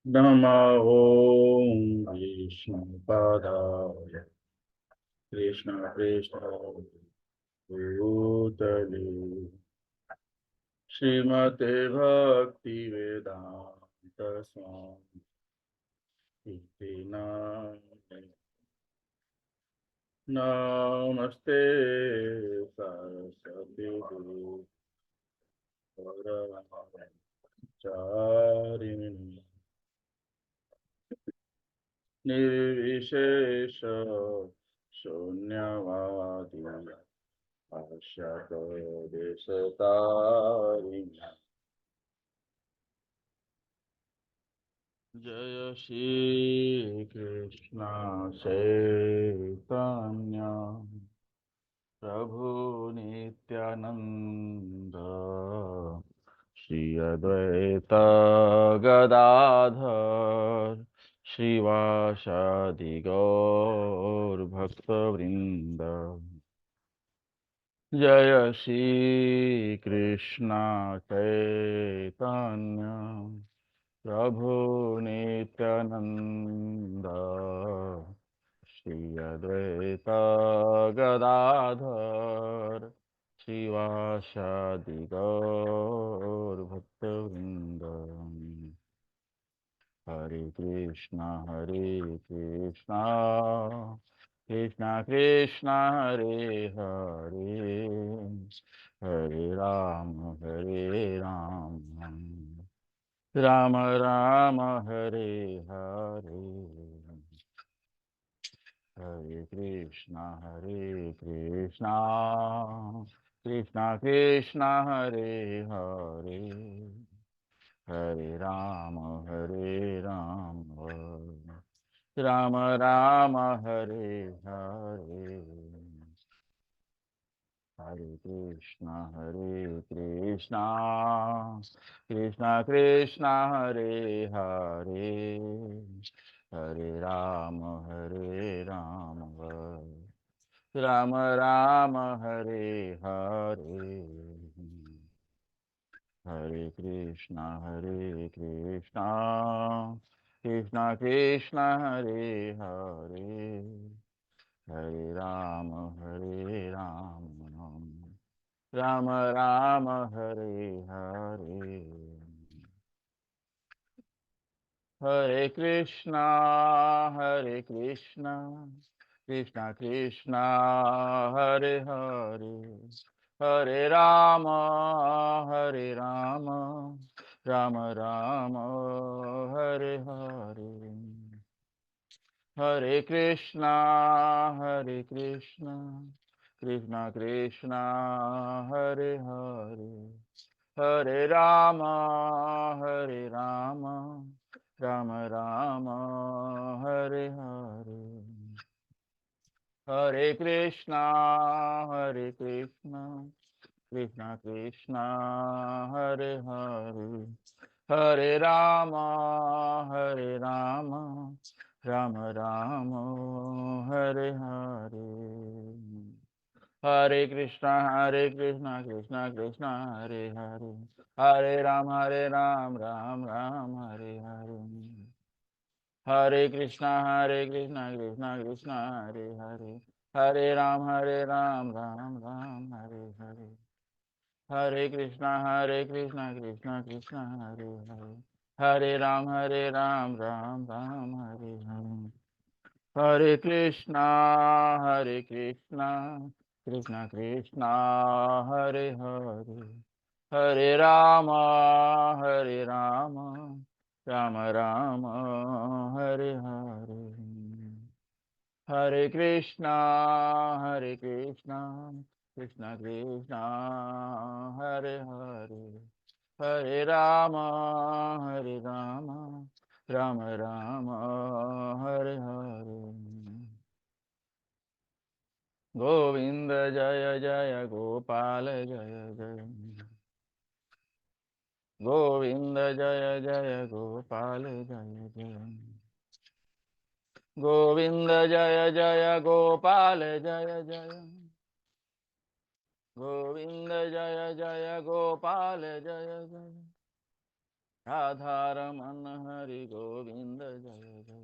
नमो विष्णुपदाय कृष्ण कृष्ण भूतले श्रीमते भक्ति वेदांत स्वामी इति नाम नमस्ते सरस्वती चारिणी निर्विशेष शून्यवादी आशतोदेशतारिणी जय श्री कृष्ण चैतन्य प्रभु नित्यानंद श्री अद्वैत गदाधर श्रीवासादि गौर भक्तवृंद जय श्री कृष्ण चैतन्य प्रभु नित्यानंद श्री अद्वैत गदाधर श्रीवासादि गौर भक्तवृंद हरे कृष्णा कृष्णा कृष्णा हरे हरे हरे राम राम राम हरे हरे हरे कृष्णा कृष्णा कृष्णा हरे हरे हरे राम राम राम हरे हरे हरे कृष्णा कृष्णा कृष्णा हरे हरे हरे राम राम राम हरे हरे हरे कृष्णा कृष्णा कृष्णा हरे हरे हरे राम राम राम हरे हरे हरे कृष्णा कृष्णा कृष्णा हरे हरे हरे राम राम राम हरे हरे हरे कृष्णा कृष्णा कृष्णा हरे हरे हरे राम राम राम हरे हरे हरे कृष्णा कृष्णा कृष्णा हरे हरे हरे राम राम राम हरे हरे हरे कृष्णा कृष्णा कृष्णा हरे हरे हरे राम राम राम हरे हरे हरे कृष्णा कृष्णा कृष्णा हरे हरे हरे राम राम राम हरे हरे हरे कृष्णा कृष्णा कृष्णा हरे हरे हरे राम राम राम हरे हरे हरे कृष्णा कृष्णा कृष्णा हरे हरे हरे राम राम राम हरे हरे हरे कृष्णा कृष्णा कृष्णा हरे हरे हरे राम राम राम हरे हरे गोविंद जय जय गोपाल जय जय गोविंद जय जय गोपाल जय जय गोविंद जय जय गोपाल जय जय गोविंद जय जय गोपाल जय जय राधारमण हरि गोविंद जय जय,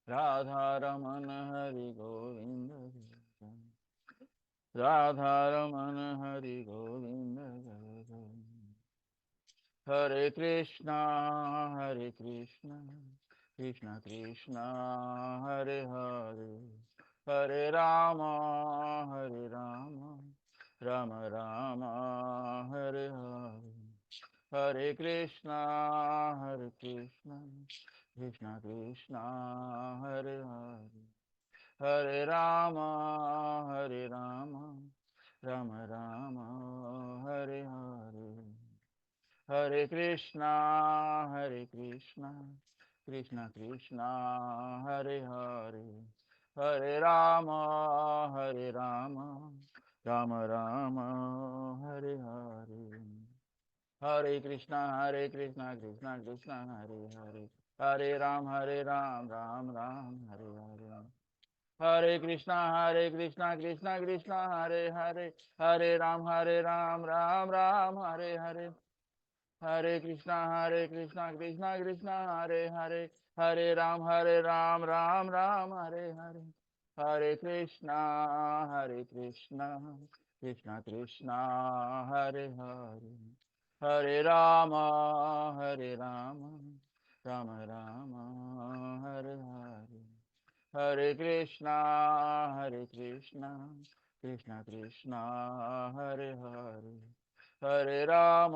राधारमण हरि गोविंद जय जय, राधारमण हरि गोविंद जय जय। हरे कृष्णा कृष्णा कृष्णा हरे हरे, हरे राम राम राम हरे हरे, हरे कृष्णा कृष्णा कृष्णा हरे हरे, हरे राम राम राम हरे हरे, हरे कृष्णा कृष्णा कृष्णा हरे हरे, हरे राम राम राम हरे हरे, हरे कृष्णा कृष्णा कृष्णा हरे हरे, हरे राम राम राम हरे हरे, हरे कृष्णा कृष्णा कृष्णा हरे हरे, हरे राम राम राम हरे हरे, हरे कृष्णा कृष्णा कृष्णा हरे हरे, हरे राम राम राम हरे हरे, हरे कृष्णा कृष्णा कृष्णा हरे हरे, हरे राम राम राम हरे हरे, हरे कृष्णा कृष्णा कृष्णा हरे हरे, हरे राम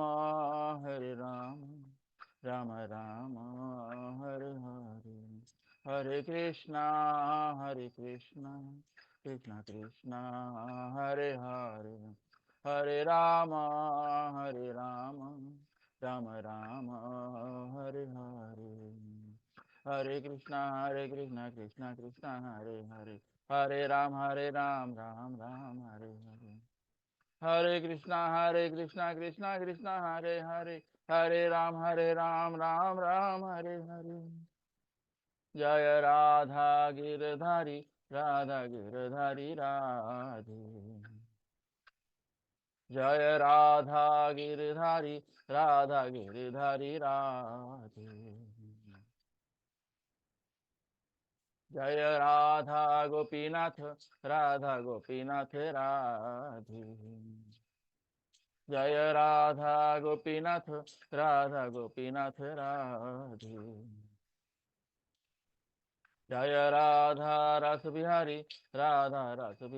राम राम हरे हरे, हरे कृष्णा कृष्णा कृष्णा हरे हरे, हरे राम राम राम हरे हरे, हरे कृष्णा कृष्णा कृष्णा हरे हरे, हरे राम राम राम हरे हरे, हरे कृष्णा कृष्णा कृष्णा हरे हरे, हरे राम राम राम हरे हरे, जय राधा गिरधारी राधे, जय राधा गिरधारी राधे, जय राधा गोपीनाथ राधे, जय राधा गोपीनाथ राधे, जय राधा रस बिहारी राधे,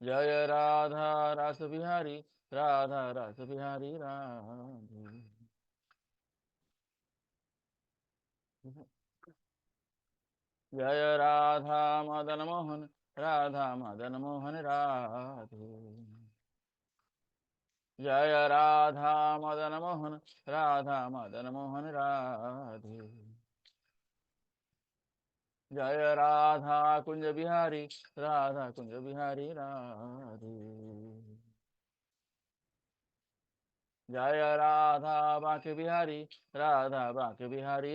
जय राधा रस बिहारी राधे, जय राधा मदन मोहन राधे, जय राधा मदन मोहन राधे, जय राधा कुंज बिहारी राधे, जय राधा बांके बिहारी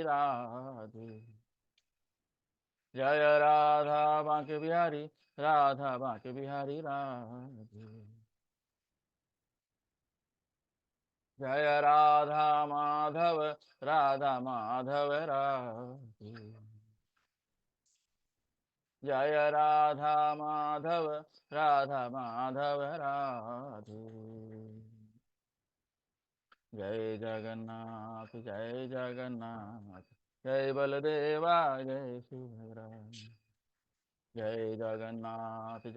राधे, जय राधा बांके बिहारी राधे, जय राधा माधव राधे, जय राधा माधव राधे, जय जगन्नाथ जय बलदेवा जय सुभद्रा, जय जगन्नाथ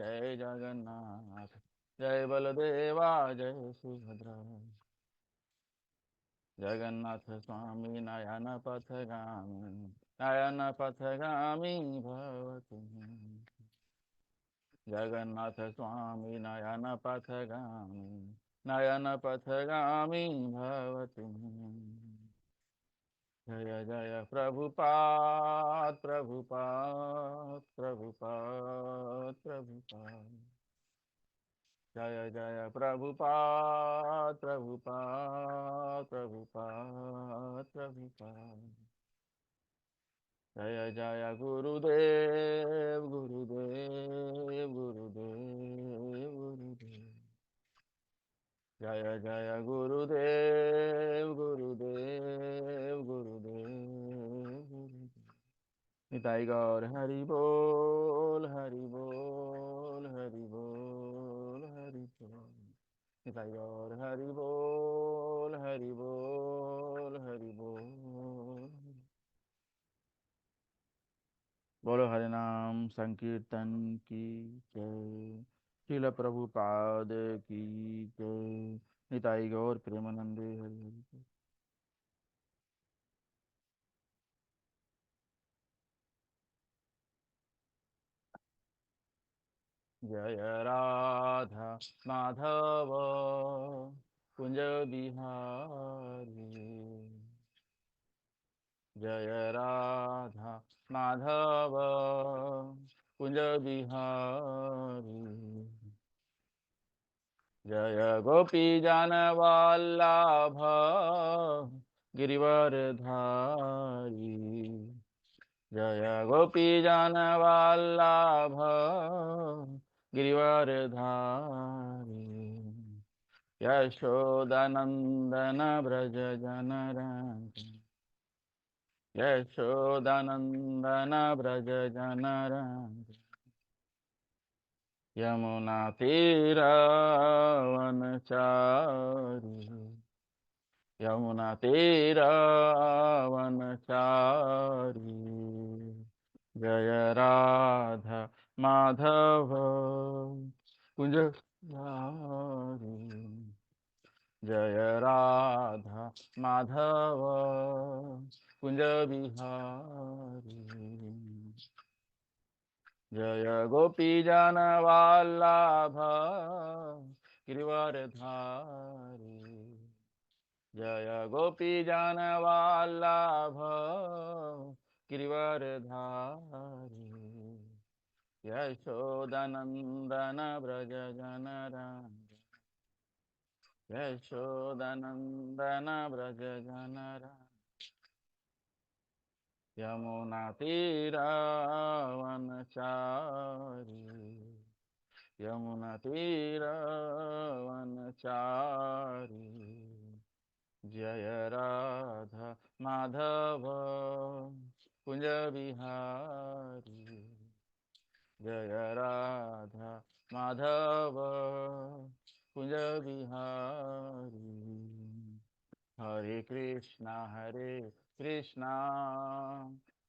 जय बलदेवा जय सुभद्रा, जगन्नाथ स्वामी नयन पथगामी भव तुम, जगन्नाथ स्वामी नयन पथगामी भव तुम, जय जय प्रभुपाद, जय जय प्रभुपाद, जय जय गुरुदेव जय जय गुरुदेव गुरुदेव गुरुदेव। निताई गौर हरि बोल हरि बोल हरि बोल हरि बोल। निताई गौर हरि बोल हरि बोल हरि बोल। बोलो हरि नाम संकीर्तन की जय। श्रील प्रभुपाद की जय। निताई गौर प्रेमानंदे हरि हरि। जय राधा माधव कुंज बिहारी। जय राधा माधव कुंज बिहारी। जय गोपी जन वल्लभ गिरिवरधारी। जय गोपी जन वल्लभ गिरिवरधारी। यशोदनंदन व्रज जनरंजन। यशोदनंदन व्रज जनरंजन। यमुना तीरवनचारी। यमुना तीरवनचारी। जय राधा माधव कुंज बिहारी। जय राधा माधव कुंज बिहारी। जय गोपी जन वल्लभ गिरिवरधारी। जय गोपी जन वल्लभ गिरिवरधारी। यशोदनंदन व्रज जनरंजन। यशोदनंदन व्रज जनरंजन। यमुना तीरवनचारी। यमुना तीरवनचारी। जय राधा माधव कुंज बिहारी। जय राधा माधव कुंज बिहारी। हरे कृष्णा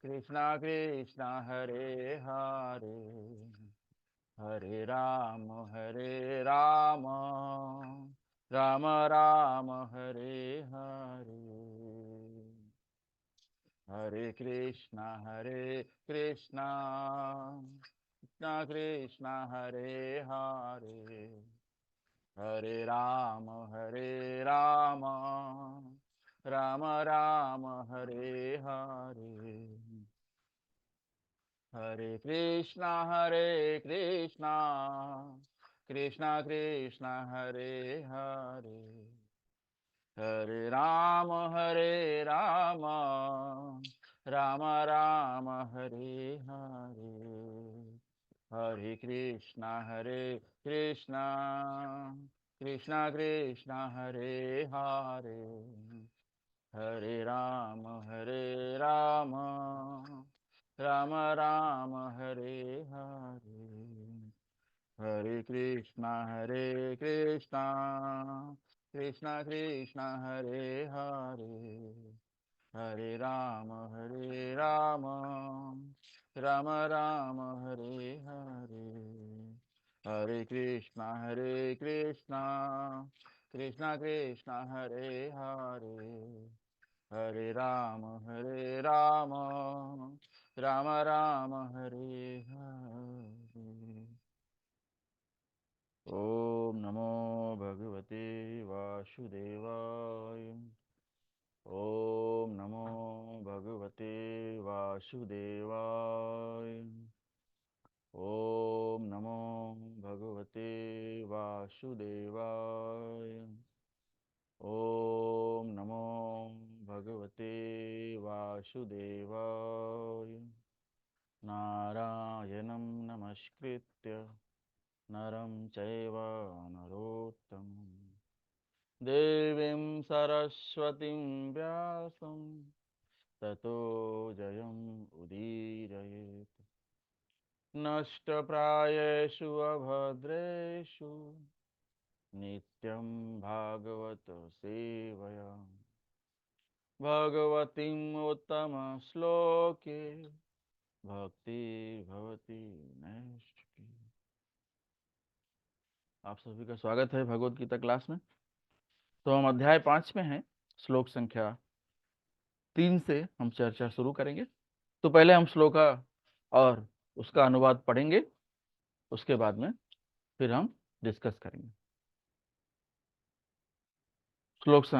कृष्णा कृष्णा हरे हरे। हरे राम राम राम हरे हरे। हरे कृष्णा कृष्णा कृष्णा हरे हरे। हरे राम राम राम हरे हरे। हरे कृष्णा कृष्णा कृष्णा हरे हरे। हरे राम राम राम हरे हरे। हरे कृष्णा कृष्णा हरे हरे। हरे राम राम राम हरे हरे। हरे कृष्णा कृष्णा कृष्णा हरे हरे। हरे राम राम राम हरे हरे। हरे कृष्णा कृष्णा कृष्णा हरे हरे। हरे राम राम राम हरे हरे। ओम नमो भगवते वासुदेवाय। ओम नमो भगवते वासुदेवाय। ओम नमो भगवते वासुदेवाय। ओम नमो भगवते वासुदेवाय। नारायणं नमस्कृत्य नरं चैव नरोत्तमं देवीं सरस्वतीं व्यासं ततो जयम् उदीरयेत्। नष्टप्रायेषु अभद्रेषु नित्यं भागवत सेवया भगवतीम् उत्तमश्लोके भक्तिर्भवति नैष्ठिकी। आप सभी का स्वागत है भगवत गीता क्लास में। तो हम अध्याय 5 में हैं, श्लोक संख्या 3 से हम चर्चा शुरू करेंगे। तो पहले हम श्लोका और उसका अनुवाद पढ़ेंगे, उसके बाद में फिर हम डिस्कस करेंगे।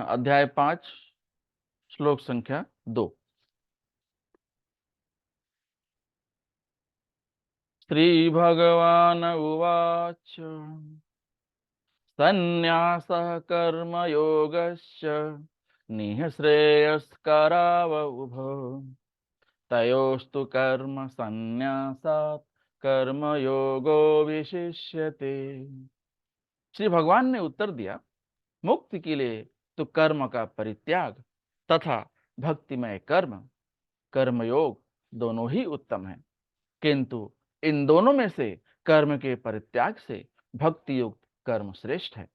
अध्याय 5 श्लोक संख्या 2। श्री भगवान उवाच संन्यासः कर्मयोगस्य निःश्रेयस्करावुभौ तयोस्तु कर्म संन्यासात् कर्मयोगो विशिष्यते। श्री भगवान ने उत्तर दिया, मुक्ति के लिए तो कर्म का परित्याग तथा भक्तिमय कर्मयोग दोनों ही उत्तम हैं, किंतु इन दोनों में से कर्म के परित्याग से भक्ति युक्त कर्म श्रेष्ठ है।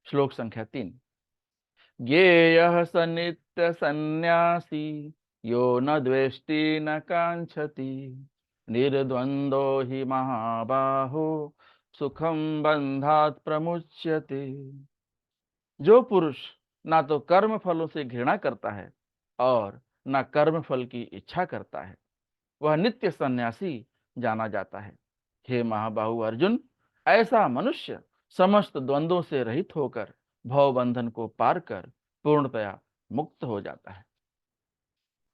श्लोक संख्या 3। ज्ञेयः स नित्य सन्न्यासी यो न द्वेष्टि न कांक्षति निर्द्वंदो हि महाबाहो सुखम बंधात प्रमुच्यते। जो पुरुष ना तो कर्म फलों से घृणा करता है और न कर्म फल की इच्छा करता है, वह नित्य सन्यासी जाना जाता है। हे महाबाहु अर्जुन, ऐसा मनुष्य समस्त द्वंद्वों से रहित होकर भव बंधन को पार कर पूर्णतया मुक्त हो जाता है।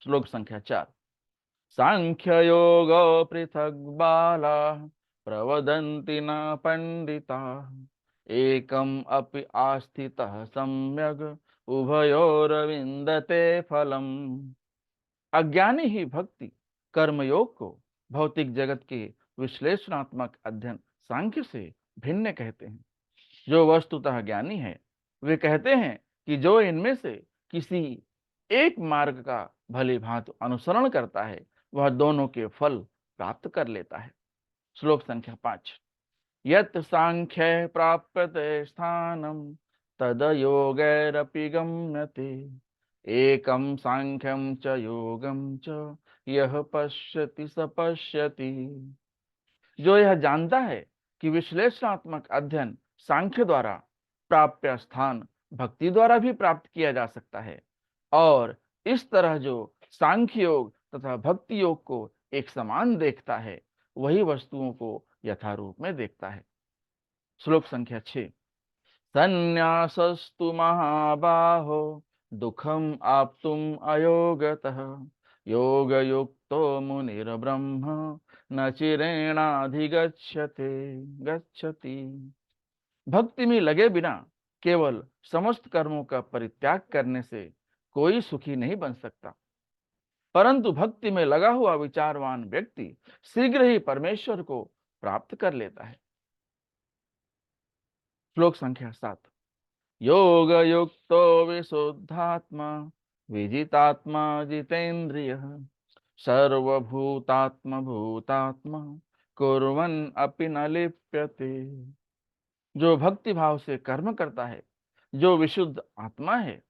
श्लोक संख्या 4। सांख्य योग पृथक बाला प्रवदन्ति न पंडिता एकम अपि आस्थितः सम्यग उभयोरविंदते फलम। अज्ञानी ही भक्ति कर्मयोग को भौतिक जगत के विश्लेषणात्मक अध्ययन सांख्य से भिन्न कहते हैं। जो वस्तुतः ज्ञानी है वे कहते हैं कि जो इनमें से किसी एक मार्ग का भली भांति अनुसरण करता है वह दोनों के फल प्राप्त कर लेता है। श्लोक संख्या 5। यत् सांख्य प्राप्यते स्थानम तद योगैरपि गम्यते एकम सांख्यम च योगम च यह पश्यति स पश्यति। जो यह जानता है कि विश्लेषणात्मक अध्ययन सांख्य द्वारा प्राप्य स्थान भक्ति द्वारा भी प्राप्त किया जा सकता है और इस तरह जो सांख्य योग तथा भक्ति योग को एक समान देखता है वही वस्तुओं को यथारूप में देखता है। श्लोक संख्या 6। संन्यासस्तु महाबाहो दुखम आप्तुम अयोगतः योग युक्तो मुनिर्ब्रह्म न चिरेणाधिगच्छते गच्छति। भक्ति में लगे बिना केवल समस्त कर्मों का परित्याग करने से कोई सुखी नहीं बन सकता, परंतु भक्ति में लगा हुआ विचारवान व्यक्ति शीघ्र ही परमेश्वर को प्राप्त कर लेता है। श्लोक संख्या 7। योग युक्तो विशुद्धात्मा विजितात्मा जितेन्द्रियः सर्वभूतात्म भूतात्मा कुर्वन् अपि न लिप्यते। जो भक्ति भाव से कर्म करता है, जो विशुद्ध आत्मा है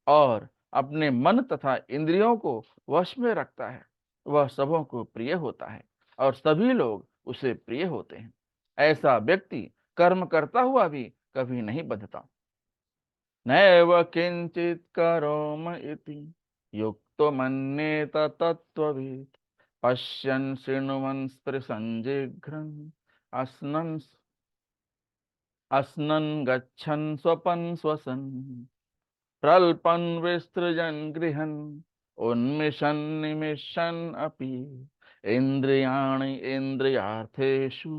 और अपने मन तथा इंद्रियों को वश में रखता है, वह सबों को प्रिय होता है और सभी लोग उसे प्रिय होते हैं। ऐसा व्यक्ति कर्म करता हुआ भी कभी नहीं बंधता। नैव किंचित करोम इति युक्तो मन्येत तत्त्ववित् पश्यन् शृण्वन् स्पृशन् जिघ्रन् अस्नन् गच्छन् स्वपन् श्वसन् प्रल्पन् विसृजन् गृहन् उन्मिषन् निमिषन् अपि इन्द्रियाणि इन्द्रियार्थेषु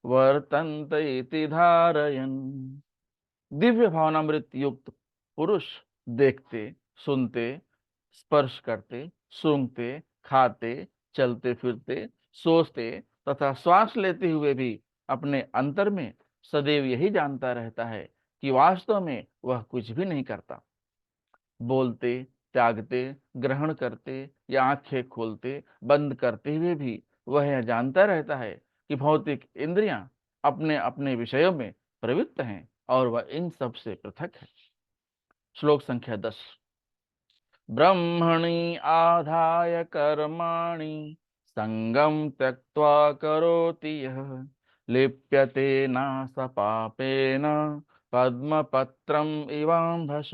वर्तन्ते इति धारयन्। दिव्य भावनामृत युक्त पुरुष देखते, सुनते, स्पर्श करते, सूंघते, खाते, चलते फिरते, सोचते तथा श्वास लेते हुए भी अपने अंतर में सदैव यही जानता रहता है कि वास्तव में वह कुछ भी नहीं करता। बोलते, त्यागते, ग्रहण करते या आंखें खोलते बंद करते हुए भी वह यह जानता रहता है कि भौतिक इंद्रियां अपने अपने विषयों में प्रवृत्त हैं और वह इन सब से पृथक है। श्लोक संख्या 10। ब्रह्मणि आधाय कर्माणि संगम त्यक्त्वा करोति यः लिप्यते नास पापेन पद्मपत्रम इवाम्भस।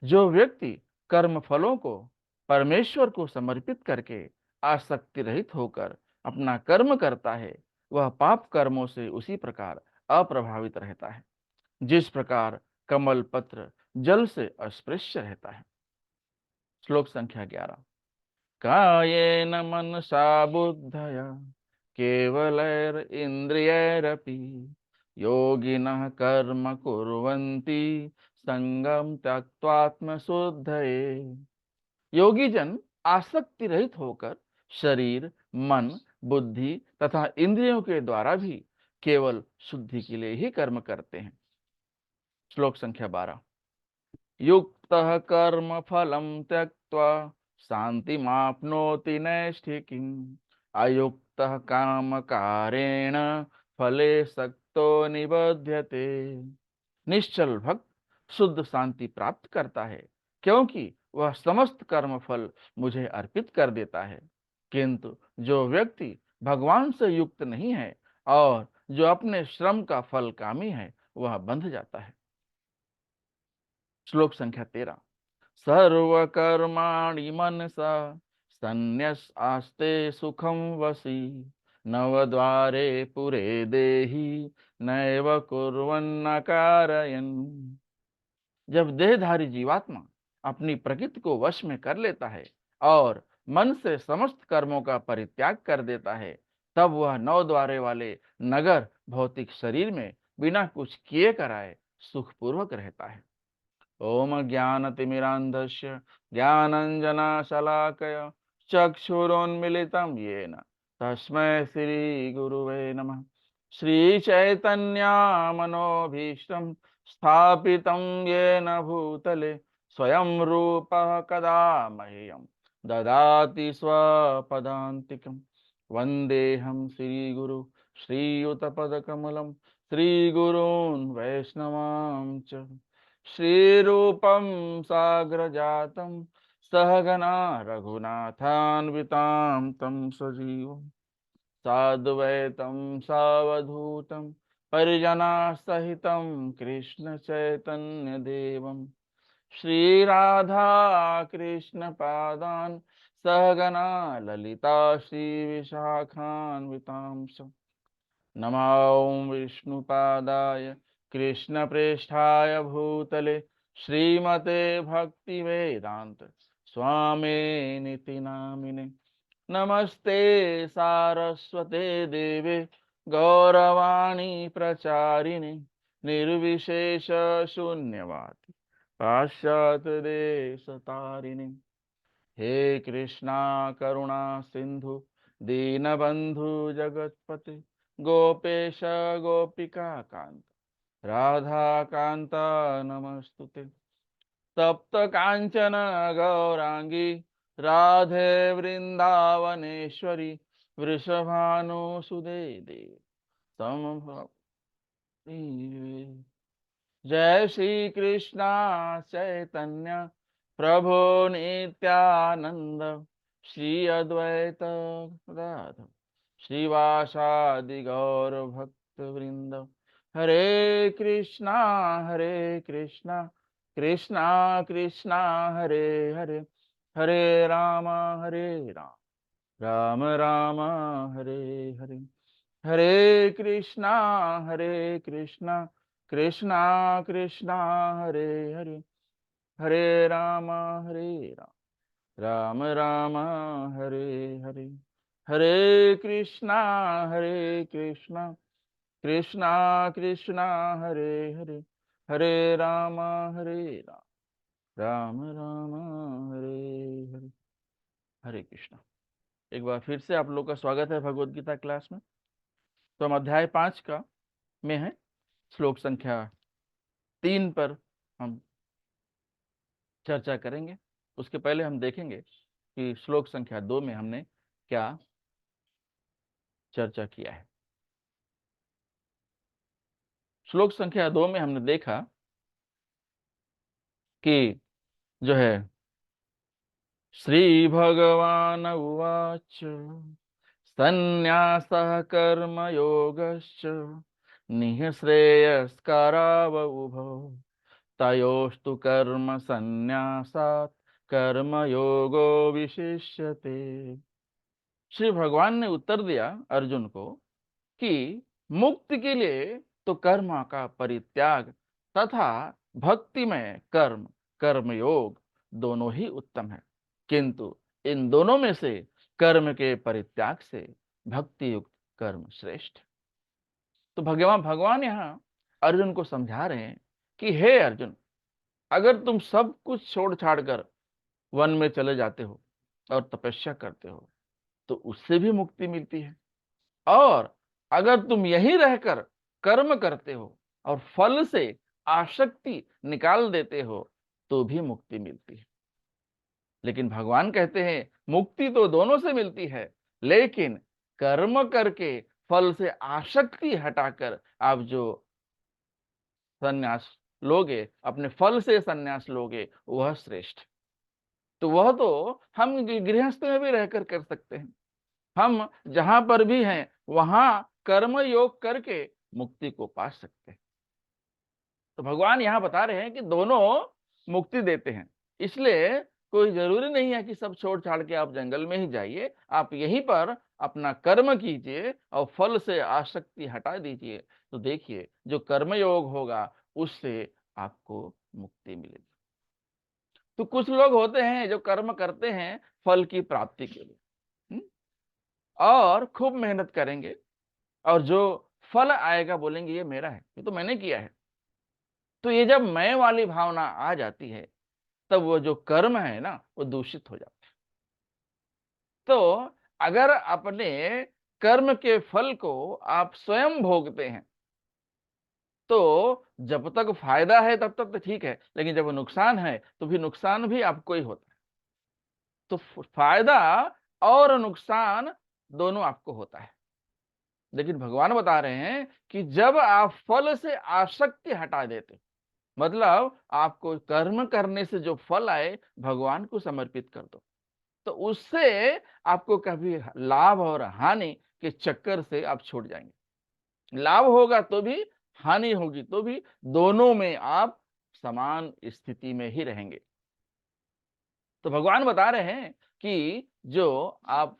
जो व्यक्ति कर्म फलों को परमेश्वर को समर्पित करके आसक्ति रहित होकर अपना कर्म करता है, वह पाप कर्मों से उसी प्रकार अप्रभावित रहता है जिस प्रकार कमल पत्र जल से अस्पृश्य रहता है। श्लोक संख्या 11। कायेन मनसा बुद्धया केवलैर इंद्रियैरपि योगिनः कर्म कुर्वन्ति संगम त्यक्त्वात्मशुद्धये। योगी जन आसक्ति रहित होकर शरीर, मन, बुद्धि तथा इंद्रियों के द्वारा भी केवल शुद्धि के लिए ही कर्म करते हैं। श्लोक संख्या 12। युक्तः कर्म फलं त्यक्त्वा शान्तिमाप्नोति नैष्ठिकीम् अयुक्तः कामकारेण फले सक्तो निबध्यते। निश्चल भक्त शुद्ध शांति प्राप्त करता है क्योंकि वह समस्त कर्म फल मुझे अर्पित कर देता है, किंतु जो व्यक्ति भगवान से युक्त नहीं है और जो अपने श्रम का फल कामी है, वह बंध जाता है। श्लोक संख्या 13। सर्वकर्माणि मनसा संन्यस आस्ते सुखम वसी नवद्वारे पुरे देहि नैव कुर्वन्न कारयन्। जब देहधारी जीवात्मा अपनी प्रकृति को वश में कर लेता है और मन से समस्त कर्मों का परित्याग कर देता है, तब वह नौ द्वारे वाले नगर भौतिक शरीर में बिना कुछ किए कराए सुखपूर्वक रहता है। ओम ज्ञानतिमिरान्धस्य ज्ञानञ्जनशलाकया चक्षुरोन्मीलितं येन तस्मै श्रीगुरुवे नमः। श्रीचैतन्यमनोभीष्टं स्थापितं येन भूतले स्वयं रूपः कदा मह्यं ददाति स्वपदान्तिकं। वन्देऽहं श्रीगुरु श्रीयुतपदकमलं श्रीगुरून् वैष्णवांश्च श्रीरूपं साग्रजातं सहगना रघुनाथान्वितां तं सजीवं साद्वैतं सावधूतं परिजनासहितं कृष्णचैतन्यदेवं श्रीराधा कृष्णपादान् सहगना ललिता श्रीविशाखान्वितांश्च। नमो विष्णुपादाय कृष्णप्रेष्ठाय भूतले श्रीमते भक्तिवेदांत स्वामिनिति नामिने। नमस्ते सारस्वते देवे गौरवाणी प्रचारिणे निर्विशेष शून्यवादी पाश्चात्य देश तारिणे। हे कृष्णा करुणा सिंधु दीनबंधु जगतपते गोपेश गोपिका कांत राधा कांता नमस्तुते। तप्त कांचन गौरांगी राधे वृंदावनेश्वरी वृषभानुसुदे देवी समभव। जय श्री कृष्णा चैतन्य प्रभु नित्यानंद श्री अद्वैत गदाधर श्रीवासादि गौर भक्त वृंद। हरे कृष्णा कृष्णा कृष्णा हरे हरे हरे राम राम राम हरे हरे। हरे कृष्णा कृष्णा कृष्णा हरे हरे हरे राम राम राम हरे हरे। हरे कृष्णा कृष्णा कृष्णा हरे हरे हरे राम राम राम हरे हरे। हरे कृष्णा। एक बार फिर से आप लोग का स्वागत है भगवद गीता क्लास में। तो हम अध्याय 5 का में है श्लोक संख्या 3 पर हम चर्चा करेंगे। उसके पहले हम देखेंगे कि श्लोक संख्या 2 में हमने क्या चर्चा किया है। श्लोक संख्या 2 में हमने देखा कि जो है श्री भगवान उवाच संन्यासः कर्मयोगश्च निःश्रेयस्कराव उभौ तयोस्तु कर्म संन्यासात् कर्मयोगो विशिष्यते। श्री भगवान ने उत्तर दिया अर्जुन को कि मुक्ति के लिए तो कर्म का परित्याग तथा भक्ति में कर्मयोग दोनों ही उत्तम है, किंतु इन दोनों में से कर्म के परित्याग से भक्ति युक्त कर्म श्रेष्ठ है। तो भगवान भगवान यहाँ अर्जुन को समझा रहे हैं कि हे अर्जुन, अगर तुम सब कुछ छोड़ छाड़ कर वन में चले जाते हो और तपस्या करते हो तो उससे भी मुक्ति मिलती है, और अगर तुम यहीं रहकर कर्म करते हो और फल से आसक्ति निकाल देते हो तो भी मुक्ति मिलती है। लेकिन भगवान कहते हैं मुक्ति तो दोनों से मिलती है, लेकिन कर्म करके फल से आसक्ति हटाकर आप जो संन्यास लोगे, अपने फल से संन्यास लोगे, वह श्रेष्ठ। तो वह तो हम गृहस्थ में भी रहकर कर सकते हैं। हम जहां पर भी हैं वहां कर्म योग करके मुक्ति को पा सकते हैं। तो भगवान यहां बता रहे हैं कि दोनों मुक्ति देते हैं, इसलिए कोई जरूरी नहीं है कि सब छोड़ छाड़ के आप जंगल में ही जाइए। आप यहीं पर अपना कर्म कीजिए और फल से आसक्ति हटा दीजिए, तो देखिए जो कर्म योग होगा उससे आपको मुक्ति मिलेगी। तो कुछ लोग होते हैं जो कर्म करते हैं फल की प्राप्ति के लिए, और खूब मेहनत करेंगे, और जो फल आएगा बोलेंगे ये मेरा है, ये तो मैंने किया है। तो ये जब मैं वाली भावना आ जाती है तब वो जो कर्म है ना वो दूषित हो जाता है। तो अगर अपने कर्म के फल को आप स्वयं भोगते हैं तो जब तक फायदा है तब तक तो ठीक है, लेकिन जब नुकसान है तो फिर नुकसान भी आपको ही होता है। तो फायदा और नुकसान दोनों आपको होता है। लेकिन भगवान बता रहे हैं कि जब आप फल से आसक्ति हटा देते, मतलब आपको कर्म करने से जो फल आए भगवान को समर्पित कर दो, तो उससे आपको कभी लाभ और हानि के चक्कर से आप छूट जाएंगे। लाभ होगा तो भी, हानि होगी तो भी, दोनों में आप समान स्थिति में ही रहेंगे। तो भगवान बता रहे हैं कि जो आप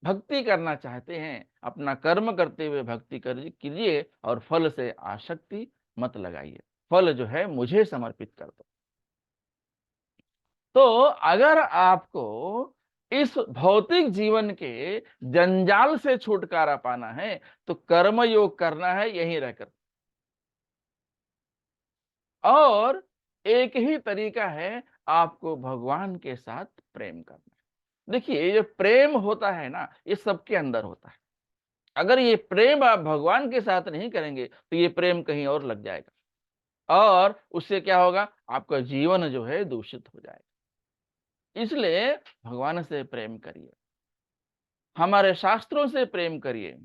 भक्ति करना चाहते हैं, अपना कर्म करते हुए भक्ति कीजिए और फल से आसक्ति मत लगाइए, फल जो है मुझे समर्पित कर दो। तो अगर आपको इस भौतिक जीवन के जंजाल से छुटकारा पाना है तो कर्म योग करना है यहीं रहकर, और एक ही तरीका है आपको भगवान के साथ प्रेम करना। देखिए ये जो प्रेम होता है ना ये सबके अंदर होता है। अगर ये प्रेम आप भगवान के साथ नहीं करेंगे तो ये प्रेम कहीं और लग जाएगा, और उससे क्या होगा, आपका जीवन जो है दूषित हो जाएगा। इसलिए भगवान से प्रेम करिए, हमारे शास्त्रों से प्रेम करिए,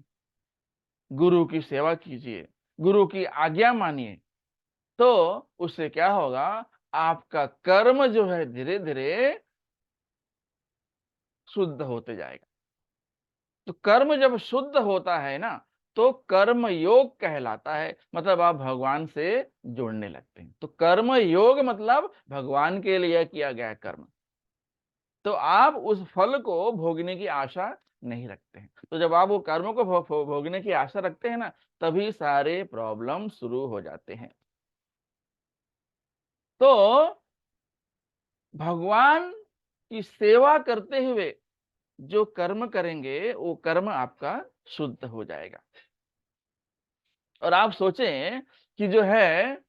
गुरु की सेवा कीजिए, गुरु की आज्ञा मानिए, तो उससे क्या होगा, आपका कर्म जो है धीरे धीरे शुद्ध होते जाएगा। तो कर्म जब शुद्ध होता है ना तो कर्म योग कहलाता है, मतलब आप भगवान से जुड़ने लगते हैं। तो कर्म योग मतलब भगवान के लिए किया गया कर्म, तो आप उस फल को भोगने की आशा नहीं रखते हैं। तो जब आप वो कर्म को भोगने की आशा रखते हैं ना तभी सारे प्रॉब्लम शुरू हो जाते हैं। तो भगवान की सेवा करते हुए जो कर्म करेंगे वो कर्म आपका शुद्ध हो जाएगा। और आप सोचें कि जो है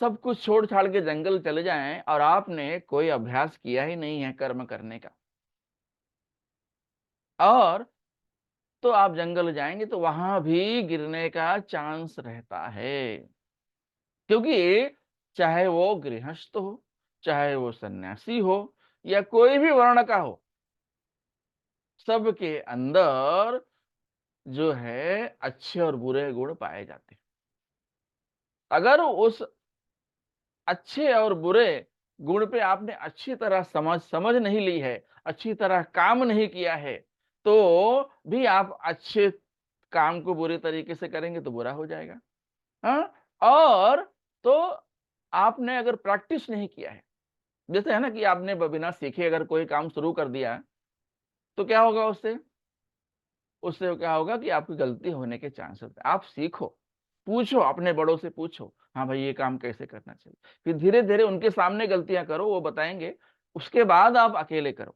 सब कुछ छोड़ छाड़ के जंगल चले जाएं और आपने कोई अभ्यास किया ही नहीं है कर्म करने का, और तो आप जंगल जाएंगे तो वहां भी गिरने का चांस रहता है। क्योंकि चाहे वो गृहस्थ हो, चाहे वो सन्यासी हो या कोई भी वर्ण का हो, सबके अंदर जो है अच्छे और बुरे गुण पाए जाते हैं। अगर उस अच्छे और बुरे गुण पे आपने अच्छी तरह समझ नहीं ली है, अच्छी तरह काम नहीं किया है, तो भी आप अच्छे काम को बुरे तरीके से करेंगे तो बुरा हो जाएगा। हाँ? और तो आपने अगर प्रैक्टिस नहीं किया है, जैसे है ना कि आपने बिना सीखे अगर कोई काम शुरू कर दिया, तो क्या होगा उससे? उससे क्या होगा कि आपकी गलती होने के चांसेस है। आप सीखो, पूछो, अपने बड़ों से पूछो, हाँ भाई ये काम कैसे करना चाहिए। फिर धीरे-धीरे उनके सामने गलतियाँ करो, वो बताएँगे, उसके बाद आप अकेले करो।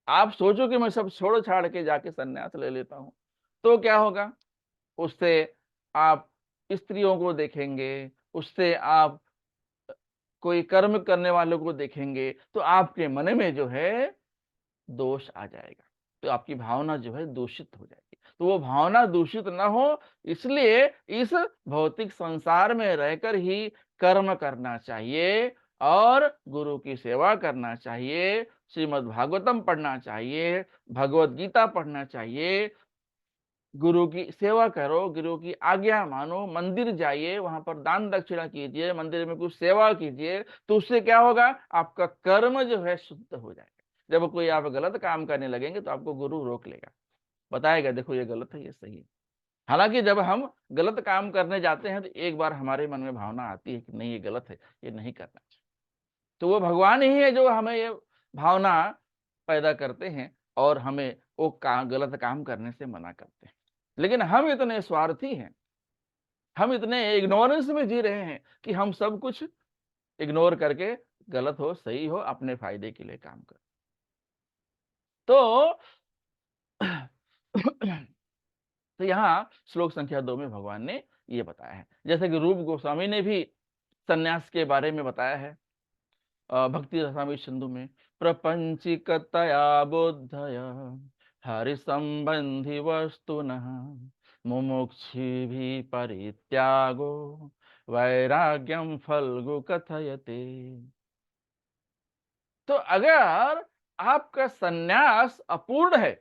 आप सोचो कि मैं सब छोड़-छाड़ के जाके सन्यास ले लेता हूँ, तो क्या होगा? उससे आप स्त्रियों को देखेंगे, उससे आप कोई कर्म करने वालों को देखेंगे, तो आपके मन में जो है दोष आ जाएगा। तो आपकी भावना जो है दूषित हो जाएगी। तो वो भावना दूषित ना हो, इसलिए इस भौतिक संसार में रहकर ही कर्म करना चाहिए और गुरु की सेवा करना चाहिए, श्रीमद् भागवतम पढ़ना चाहिए, भगवत गीता पढ़ना चाहिए, गुरु की सेवा करो, गुरु की आज्ञा मानो, मंदिर जाइए, वहां पर दान दक्षिणा कीजिए, मंदिर में कुछ सेवा कीजिए, तो उससे क्या होगा? आपका कर्म जो है शुद्ध हो जाएगा। जब कोई आप गलत काम करने लगेंगे तो आपको गुरु रोक लेगा, बताएगा देखो ये गलत है, ये सही है। हालांकि जब हम गलत काम करने जाते हैं तो एक बार हमारे मन में भावना आती है कि नहीं ये गलत है, ये नहीं करना चाहिए। तो वो भगवान ही है जो हमें ये भावना पैदा करते हैं और हमें वो गलत काम करने से मना करते हैं। लेकिन हम इतने स्वार्थी हैं, हम इतने इग्नोरेंस में जी रहे हैं कि हम सब कुछ इग्नोर करके गलत हो सही हो अपने फायदे के लिए काम कर। तो तो यहाँ श्लोक संख्या 2 में भगवान ने ये बताया है, जैसे कि रूप गोस्वामी ने भी सन्यास के बारे में बताया है भक्ति रसामृत सिंधु में, प्रपंचिकतया बुद्धय हरि संबंधी वस्तुनः मुमुक्षुभिः परित्यागो वैराग्यम फल्गु कथयते। तो अगर आपका सन्यास अपूर्ण है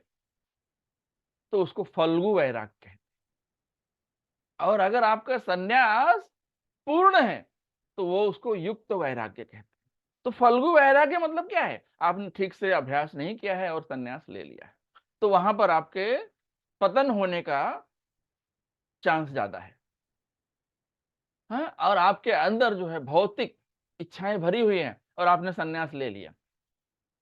तो उसको फल्गु वैराग्य कहते हैं, और अगर आपका सन्यास पूर्ण है तो वो उसको युक्त वैराग्य कहते हैं। तो फल्गु वैराग्य मतलब क्या है? आपने ठीक से अभ्यास नहीं किया है और सन्यास ले लिया है, तो वहां पर आपके पतन होने का चांस ज्यादा है। हाँ? और आपके अंदर जो है भौतिक इच्छाएं भरी हुई हैं और आपने सन्यास ले लिया।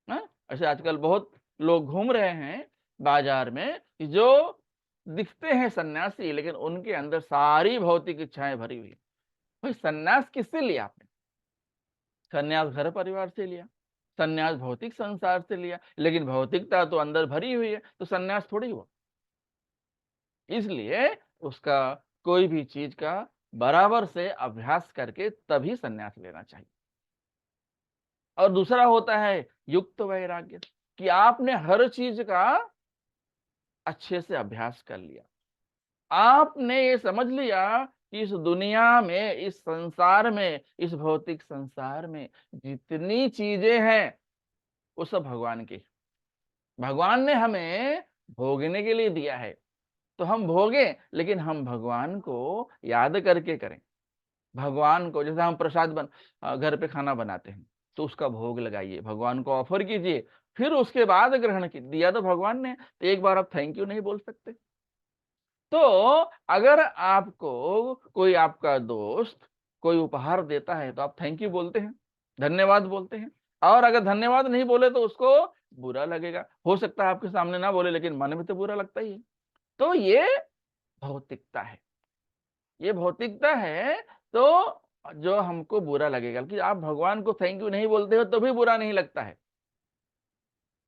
हाँ? ऐसे आजकल बहुत लोग घूम रहे हैं बाजार में कि जो दिखते हैं सन्यासी लेकिन उनके अंदर सारी भौतिक इच्छाएं भरी हुई है। भाई सन्यास किससे लिया आपने? सन्यास घर परिवार से लिया, सन्यास भौतिक संसार से लिया, लेकिन भौतिकता तो अंदर भरी हुई है, तो सन्यास थोड़ी हुआ। इसलिए उसका कोई भी चीज का बराबर से अभ्यास करके तभी सन्यास लेना चाहिए। और दूसरा होता है युक्त वैराग्य, कि आपने हर चीज का अच्छे से अभ्यास कर लिया। आपने ये समझ लिया कि इस दुनिया में, इस संसार में, इस भौतिक संसार में जितनी चीजें हैं वो सब भगवान की। भगवान ने हमें भोगने के लिए दिया है, तो हम भोगें, लेकिन हम भगवान को याद करके करें। भगवान को जैसे हम प्रसाद घर पे खाना बनाते हैं, तो उसका भोग लगाइए, भगवान को ऑफर कीजिए, फिर उसके बाद ग्रहण कीजिए। दिया तो भगवान ने, तो एक बार आप थैंक यू नहीं बोल सकते? तो अगर आपको कोई आपका दोस्त कोई उपहार देता है तो आप थैंक यू बोलते हैं, धन्यवाद बोलते हैं। और अगर धन्यवाद नहीं बोले तो उसको बुरा लगेगा। हो सकता है आपके सामने ना बोले लेकिन मन में तो बुरा लगता ही है। तो ये भौतिकता है, ये भौतिकता है। तो जो हमको बुरा लगेगा कि आप भगवान को थैंक यू नहीं बोलते हो तो भी बुरा नहीं लगता है,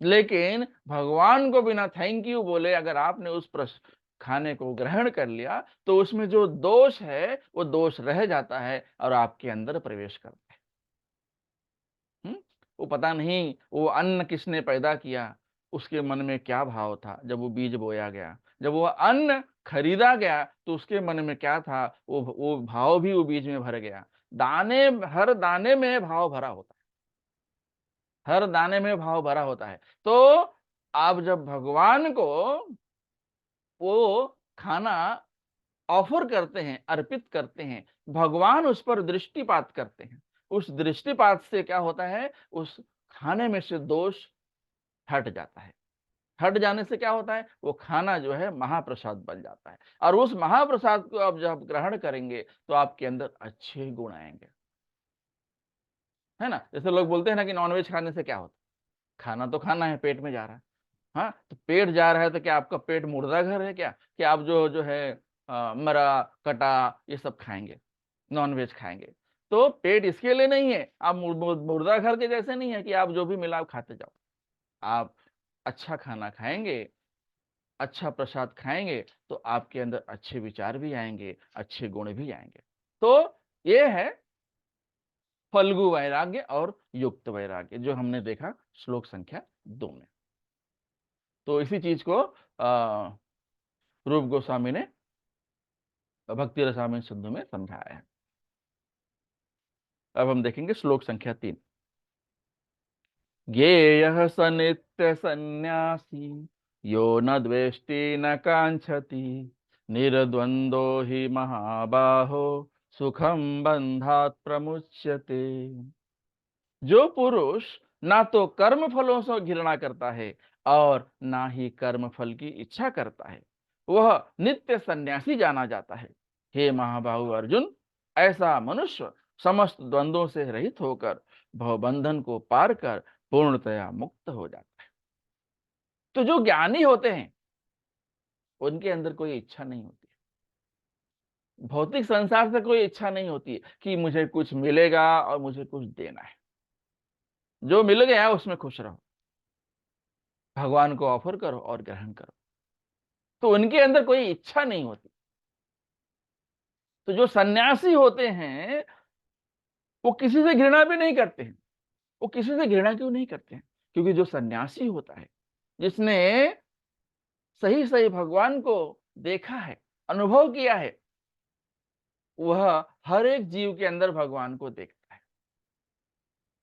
लेकिन भगवान को बिना थैंक यू बोले अगर आपने उस खाने को ग्रहण कर लिया तो उसमें जो दोष है वो दोष रह जाता है और आपके अंदर प्रवेश करता है। वो पता नहीं वो अन्न किसने पैदा किया, उसके मन में क्या भाव था जब वो बीज बोया गया, जब वो अन्न खरीदा गया तो उसके मन में क्या था, वो भाव भी वो बीज में भर गया। हर दाने में भाव भरा होता है, हर दाने में भाव भरा होता है। तो आप जब भगवान को वो खाना ऑफर करते हैं, अर्पित करते हैं, भगवान उस पर दृष्टिपात करते हैं। उस दृष्टिपात से क्या होता है, उस खाने में से दोष हट जाता है। हट जाने से क्या होता है, वो खाना जो है महाप्रसाद बन जाता है। और उस महाप्रसाद को आप जब ग्रहण करेंगे तो आपके अंदर अच्छे गुण आएंगे, है ना। जैसे लोग बोलते हैं ना कि नॉनवेज खाने से क्या होता है, खाना तो खाना है, पेट में जा रहा है। हाँ, तो पेट जा रहा है तो क्या आपका पेट मुर्दा घर है क्या, कि आप जो जो है मरा कटा ये सब खाएंगे, नॉनवेज खाएंगे। तो पेट इसके लिए नहीं है, आप मुर्दा घर के जैसे नहीं है कि आप जो भी मिला आप खाते जाओ। आप अच्छा खाना खाएंगे, अच्छा प्रसाद खाएंगे, तो आपके अंदर अच्छे विचार भी आएंगे, अच्छे गुण भी आएंगे। तो ये है फल्गु वैराग्य और युक्त वैराग्य, जो हमने देखा श्लोक संख्या 2 में। तो इसी चीज को रूप गोस्वामी ने भक्ति रसायन सिंधु में समझाया है। अब हम देखेंगे श्लोक संख्या 3। ज्ञेयः स नित्य सन्यासी यो न द्वेष्टि न कांक्षति निर्द्वंदो हि महाबाहो सुखम बंधात् प्रमुच्यते। जो पुरुष ना तो कर्म फलों से घृणा करता है और ना ही कर्म फल की इच्छा करता है, वह नित्य सन्यासी जाना जाता है। हे महाबाहु अर्जुन, ऐसा मनुष्य समस्त द्वंद्वों से रहित होकर भवबंधन को पार कर पूर्णतया मुक्त हो जाता है। तो जो ज्ञानी होते हैं उनके अंदर कोई इच्छा नहीं होती, भौतिक संसार से कोई इच्छा नहीं होती कि मुझे कुछ मिलेगा और मुझे कुछ देना है। जो मिल गया उसमें खुश रहो, भगवान को ऑफर करो और ग्रहण करो। तो उनके अंदर कोई इच्छा नहीं होती। तो जो सन्यासी होते हैं वो किसी से घृणा भी नहीं करते हैं। वो किसी से घृणा क्यों नहीं करते हैं, क्योंकि जो सन्यासी होता है, जिसने सही सही भगवान को देखा है, अनुभव किया है, वह हर एक जीव के अंदर भगवान को देखता है।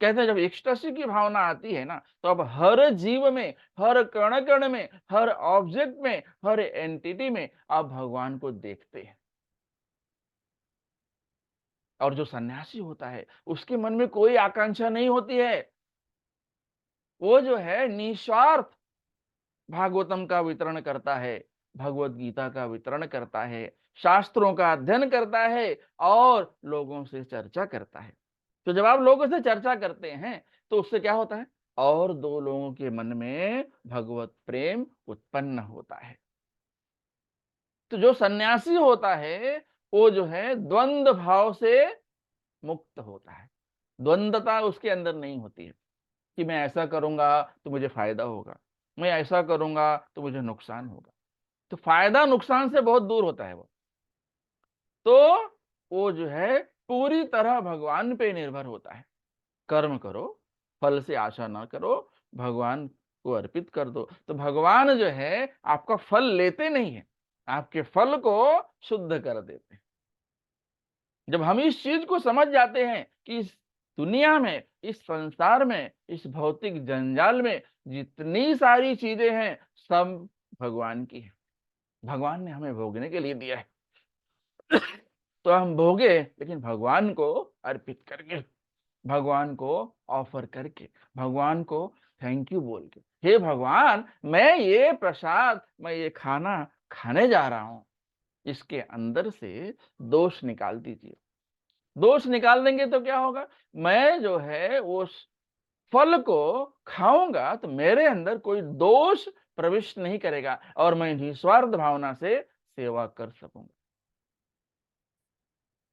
कहते हैं जब एक्सटेसी की भावना आती है ना, तो अब हर जीव में, हर कण कण में, हर ऑब्जेक्ट में, हर एंटिटी में आप भगवान को देखते हैं। और जो सन्यासी होता है उसके मन में कोई आकांक्षा नहीं होती है। वो जो है निस्वार्थ भागवतम का वितरण करता है, भगवत गीता का वितरण करता है, शास्त्रों का अध्ययन करता है और लोगों से चर्चा करता है। तो जब आप लोगों से चर्चा करते हैं तो उससे क्या होता है, और दो लोगों के मन में भगवत प्रेम उत्पन्न होता है। तो जो सन्यासी होता है वो जो है द्वंद्व भाव से मुक्त होता है। द्वंद्वता उसके अंदर नहीं होती है कि मैं ऐसा करूंगा तो मुझे फायदा होगा, मैं ऐसा करूंगा तो मुझे नुकसान होगा। तो फायदा नुकसान से बहुत दूर होता है वो। तो वो जो है पूरी तरह भगवान पे निर्भर होता है। कर्म करो, फल से आशा ना करो, भगवान को अर्पित कर दो। तो भगवान जो है आपका फल लेते नहीं है, आपके फल को शुद्ध कर देते हैं। जब हम इस चीज को समझ जाते हैं कि इस दुनिया में, इस संसार में, इस भौतिक जंजाल में जितनी सारी चीजें हैं सब भगवान की है, भगवान ने हमें भोगने के लिए दिया है। तो हम भोगे लेकिन भगवान को अर्पित करके, भगवान को ऑफर करके, भगवान को थैंक यू बोल के, हे भगवान मैं ये प्रसाद, मैं ये खाना खाने जा रहा हूं, इसके अंदर से दोष निकाल दीजिए। दोष निकाल देंगे तो क्या होगा, मैं जो है वो फल को खाऊंगा तो मेरे अंदर कोई दोष प्रविष्ट नहीं करेगा और मैं निस्वार्थ भावना से सेवा कर सकूंगा।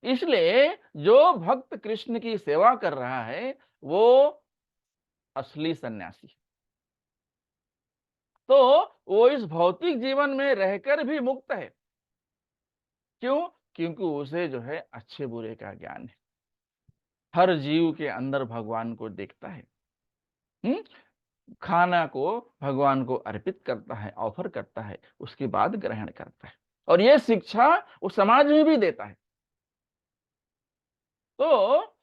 इसलिए जो भक्त कृष्ण की सेवा कर रहा है वो असली सन्यासी है। तो वो इस भौतिक जीवन में रहकर भी मुक्त है। क्यों? क्योंकि उसे जो है अच्छे बुरे का ज्ञान है, हर जीव के अंदर भगवान को देखता है। हम्म खाना को भगवान को अर्पित करता है, ऑफर करता है, उसके बाद ग्रहण करता है। और यह शिक्षा वो समाज में भी देता है। तो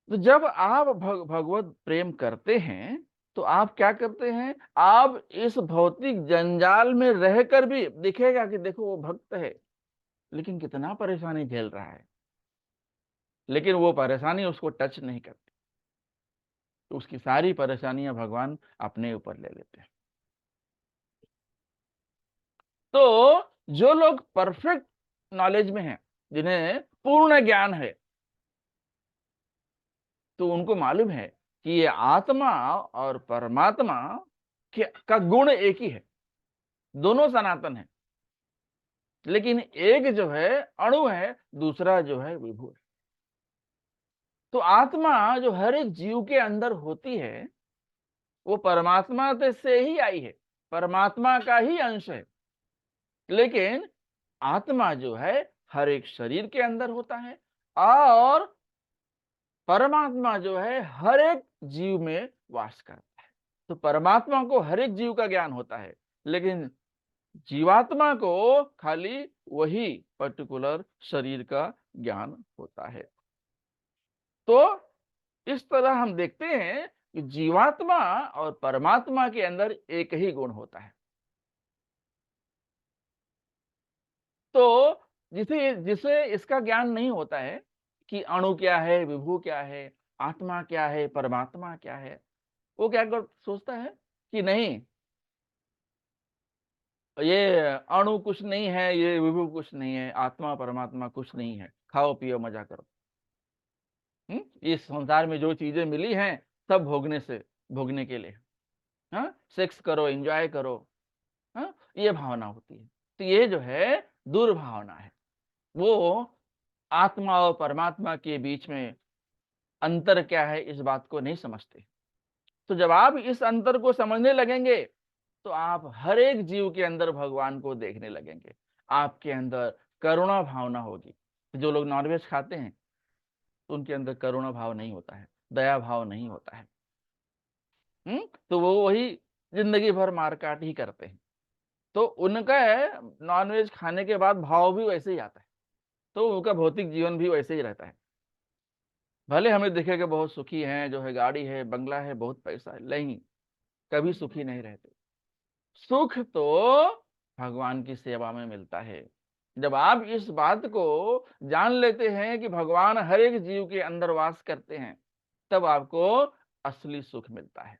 जब आप भगवत प्रेम करते हैं तो आप क्या करते हैं, आप इस भौतिक जंजाल में रहकर भी दिखेगा कि देखो वो भक्त है लेकिन कितना परेशानी झेल रहा है, लेकिन वो परेशानी उसको टच नहीं करती, तो उसकी सारी परेशानियां भगवान अपने ऊपर ले लेते हैं। तो जो लोग परफेक्ट नॉलेज में हैं, जिन्हें पूर्ण ज्ञान है, तो उनको मालूम है कि ये आत्मा और परमात्मा का गुण एक ही है, दोनों सनातन है, लेकिन एक जो है अणु है, दूसरा जो है विभु है। तो आत्मा जो हर एक जीव के अंदर होती है वो परमात्मा से ही आई है, परमात्मा का ही अंश है, लेकिन आत्मा जो है हर एक शरीर के अंदर होता है और परमात्मा जो है हर एक जीव में वास करता है। तो परमात्मा को हर एक जीव का ज्ञान होता है, लेकिन जीवात्मा को खाली वही पर्टिकुलर शरीर का ज्ञान होता है। तो इस तरह हम देखते हैं कि जीवात्मा और परमात्मा के अंदर एक ही गुण होता है। तो जिसे जिसे इसका ज्ञान नहीं होता है कि अणु क्या है, विभु क्या है, आत्मा क्या है, परमात्मा क्या है, वो क्या कर सोचता है कि नहीं, ये अणु कुछ नहीं है, ये विभु कुछ नहीं है, आत्मा परमात्मा कुछ नहीं है, खाओ पियो मजा करो। इस संसार में जो चीजें मिली हैं सब भोगने के लिए, हाँ, सेक्स करो, एंजॉय करो, हाँ, ये भावना होती है। तो ये जो है दुर्भावना है, वो आत्मा और परमात्मा के बीच में अंतर क्या है इस बात को नहीं समझते। तो जब आप इस अंतर को समझने लगेंगे तो आप हर एक जीव के अंदर भगवान को देखने लगेंगे, आपके अंदर करुणा भावना होगी। जो लोग नॉनवेज खाते हैं तो उनके अंदर करुणा भाव नहीं होता है, दया भाव नहीं होता है। तो वो वही जिंदगी भर मारकाट ही करते हैं, तो उनका नॉनवेज खाने के बाद भाव भी वैसे ही आता है, तो उनका भौतिक जीवन भी वैसे ही रहता है। भले हमें दिखे कि बहुत सुखी हैं, जो है गाड़ी है, बंगला है, बहुत पैसा है, नहीं, कभी सुखी नहीं रहते। सुख तो भगवान की सेवा में मिलता है। जब आप इस बात को जान लेते हैं कि भगवान हर एक जीव के अंदर वास करते हैं, तब आपको असली सुख मिलता है।